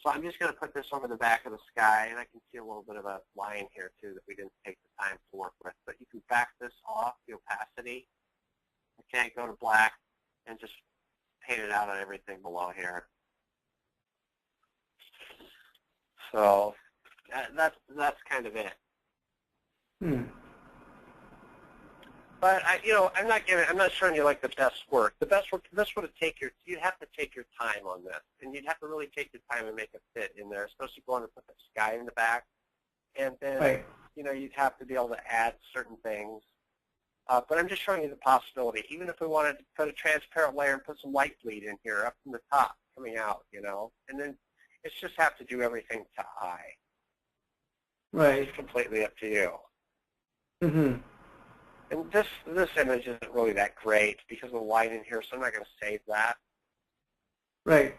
So I'm just going to put this over the back of the sky, and I can see a little bit of a line here, too, that we didn't take the time to work with. But you can back this off, the opacity. Okay, go to black, and just paint it out on everything below here. So that's kind of it. But I'm not showing you like the best work. The best work, this would you'd have to take your time on this, and you'd have to really take your time and make it fit in there, especially if you want to put the sky in the back. And then, you'd have to be able to add certain things. But I'm just showing you the possibility. Even if we wanted to put a transparent layer and put some light bleed in here up from the top coming out, and then it's just have to do everything to eye. Right. It's completely up to you. Mm-hmm. And this image isn't really that great because of the light in here, so I'm not going to save that. Right.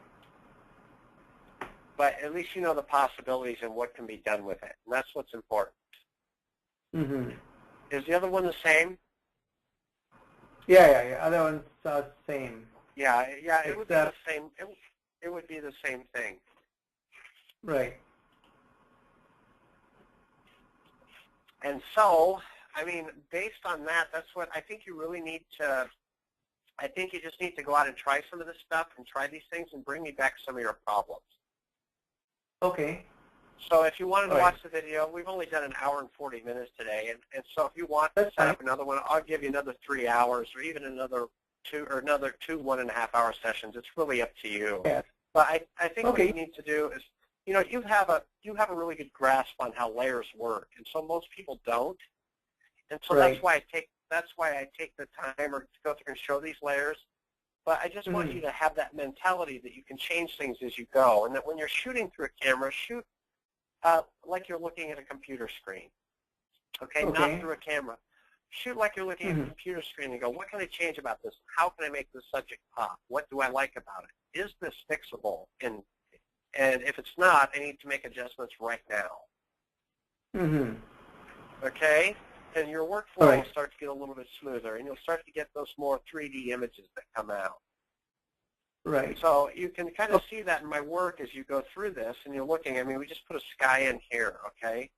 But at least you know the possibilities and what can be done with it, and that's what's important. Mm-hmm. Is the other one the same? Yeah. Other ones are same. Yeah. It would be the same. It would be the same thing. Right. And so, based on that, that's what I think you really need to. I think you just need to go out and try some of this stuff and try these things and bring me back some of your problems. Okay. So if you wanted to watch the video, we've only done an hour and 40 minutes today, and so if you want to set up another one, I'll give you another 3 hours or even another two 1.5-hour sessions. It's really up to you. Yeah. But I think what you need to do is, you have a really good grasp on how layers work, and so most people don't. And so that's why I take the time to go through and show these layers. But I just want you to have that mentality that you can change things as you go, and that when you're shooting through a camera, shoot like you're looking at a computer screen. Okay, not through a camera. Shoot like you're looking at a computer screen and go, what can I change about this? How can I make this subject pop? What do I like about it? Is this fixable? And if it's not, I need to make adjustments right now. Okay? And your workflow will start to get a little bit smoother, and you'll start to get those more 3D images that come out. Right. So you can kind of see that in my work as you go through this, and you're looking. We just put a sky in here, okay?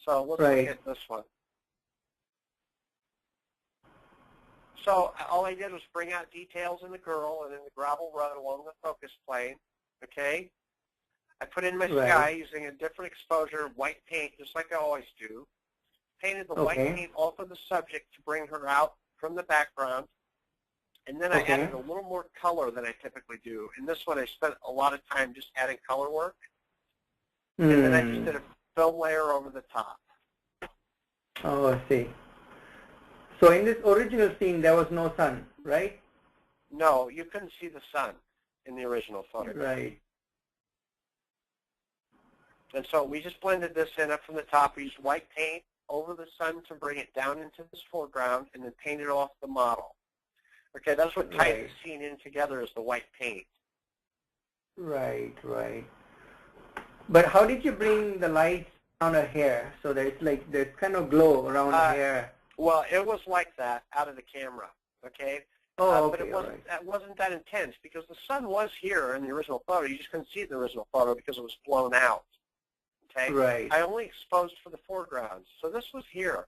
So let's look at this one. So all I did was bring out details in the girl and in the gravel road along the focus plane, okay? I put in my sky using a different exposure, white paint, just like I always do. Painted the white paint off of the subject to bring her out from the background. And then I added a little more color than I typically do. In this one, I spent a lot of time just adding color work. And then I just did a film layer over the top. Oh, I see. So in this original scene, there was no sun, right? No, you couldn't see the sun in the original photo. Right. And so we just blended this in up from the top. We used white paint over the sun to bring it down into this foreground, and then painted off the model. Okay, that's what ties the scene in together, is the white paint. Right. But how did you bring the lights on her hair so that it's there's kind of glow around her hair? Well, it was like that out of the camera, okay? But it wasn't that intense because the sun was here in the original photo. You just couldn't see the original photo because it was blown out. Okay? Right. I only exposed for the foreground. So this was here.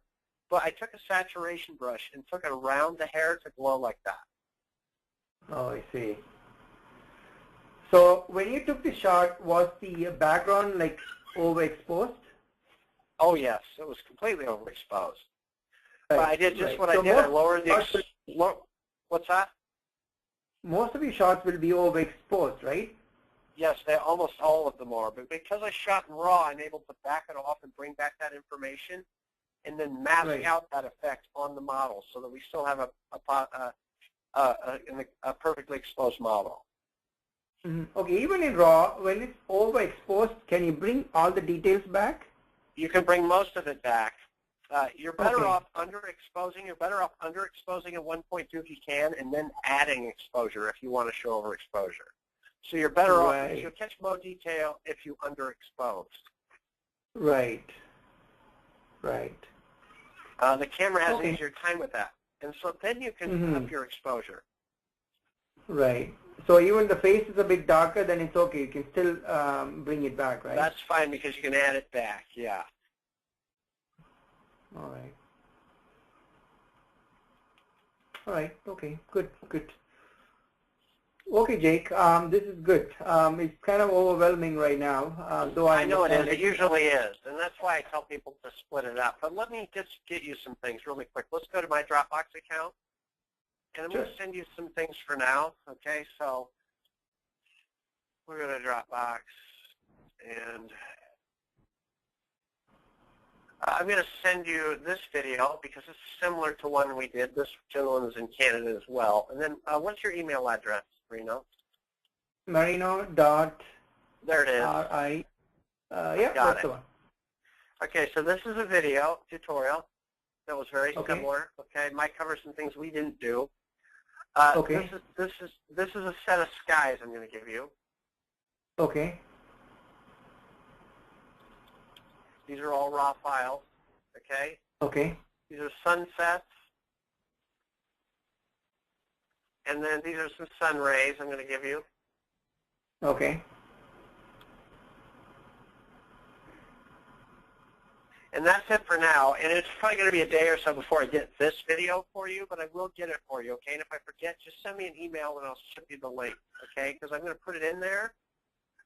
But I took a saturation brush and took it around the hair to glow like that. Oh, I see. So when you took the shot, was the background overexposed? Oh, yes. It was completely overexposed. Right. But I did just what I did. I lowered the... What's that? Most of your shots will be overexposed, right? Yes, almost all of them are. But because I shot in RAW, I'm able to back it off and bring back that information and then mask out that effect on the model so that we still have a perfectly exposed model. Okay, even in RAW, when it's overexposed, can you bring all the details back? You can bring most of it back. You're better off underexposing. You're better off underexposing at 1.2 if you can, and then adding exposure if you want to show overexposure. So you're better off. Right. You'll catch more detail if you underexpose. Right. Right. The camera has an Okay. easier time with that. And so then you can up your exposure. Right. So even the face is a bit darker, then it's okay. You can still bring it back, right? That's fine because you can add it back, yeah. All right. All right. Okay. Good. Good. Okay, Jake. This is good. It's kind of overwhelming right now, though I know it is. understand It usually is. And that's why I tell people to split it up. But let me just get you some things really quick. Let's go to my Dropbox account. And I'm going to send you some things for now. Okay, so we're going to Dropbox. And I'm going to send you this video because it's similar to one we did. This gentleman is in Canada as well. And then what's your email address, Marino? Marino dot There it is. R-I. Yeah, Got that's it. the one. Okay, so this is a video tutorial that was very similar. Okay, might cover some things we didn't do. Okay. This is a set of skies I'm going to give you. Okay. These are all raw files. Okay. Okay. These are sunsets, and then these are some sun rays I'm going to give you. Okay. And that's it for now. And it's probably going to be a day or so before I get this video for you, but I will get it for you, okay? And if I forget, just send me an email and I'll ship you the link, okay? Because I'm going to put it in there.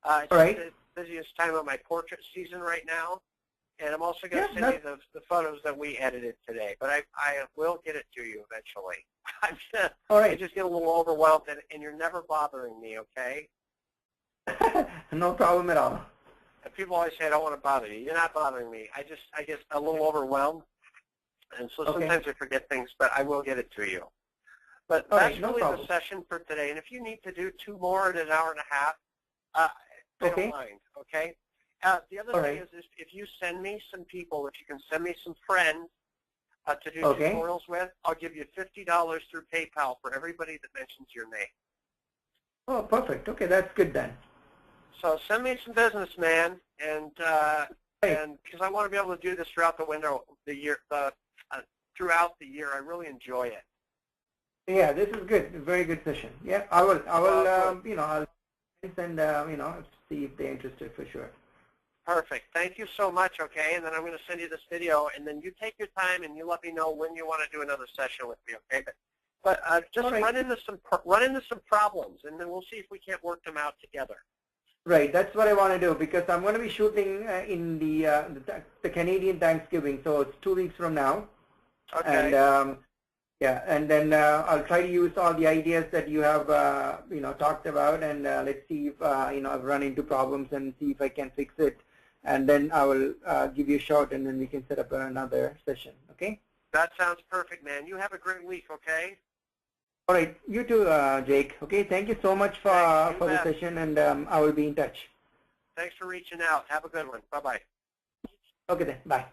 It's All right. the busiest time of my portrait season right now. And I'm also going to send you the photos that we edited today. But I will get it to you eventually. All right. I just get a little overwhelmed, and you're never bothering me, okay? No problem at all. And people always say, I don't want to bother you. You're not bothering me. I get a little overwhelmed, and so sometimes I forget things, but I will get it to you. But that's really the session for today. And if you need to do 2 more in an hour and a half, I don't mind, okay? The other thing is if you send me some people, if you can send me some friends to do tutorials with, I'll give you $50 through PayPal for everybody that mentions your name. Oh, perfect. Okay, that's good then. So send me some business, man, and because I want to be able to do this throughout throughout the year. I really enjoy it. Yeah, this is good. Very good session. Yeah, I will I'll send see if they're interested for sure. Perfect. Thank you so much. Okay, and then I'm going to send you this video, and then you take your time and you let me know when you want to do another session with me. Okay, but just run into some problems, and then we'll see if we can't work them out together. Right, that's what I want to do because I'm going to be shooting in the Canadian Thanksgiving, so it's 2 weeks from now. Okay. And and then I'll try to use all the ideas that you have talked about, and let's see if I've run into problems and see if I can fix it, and then I will give you a shot, and then we can set up another session. Okay? That sounds perfect, man. You have a great week. Okay. All right, you too, Jake. Okay, thank you so much for the session, and I will be in touch. Thanks for reaching out. Have a good one. Bye-bye. Okay then, bye.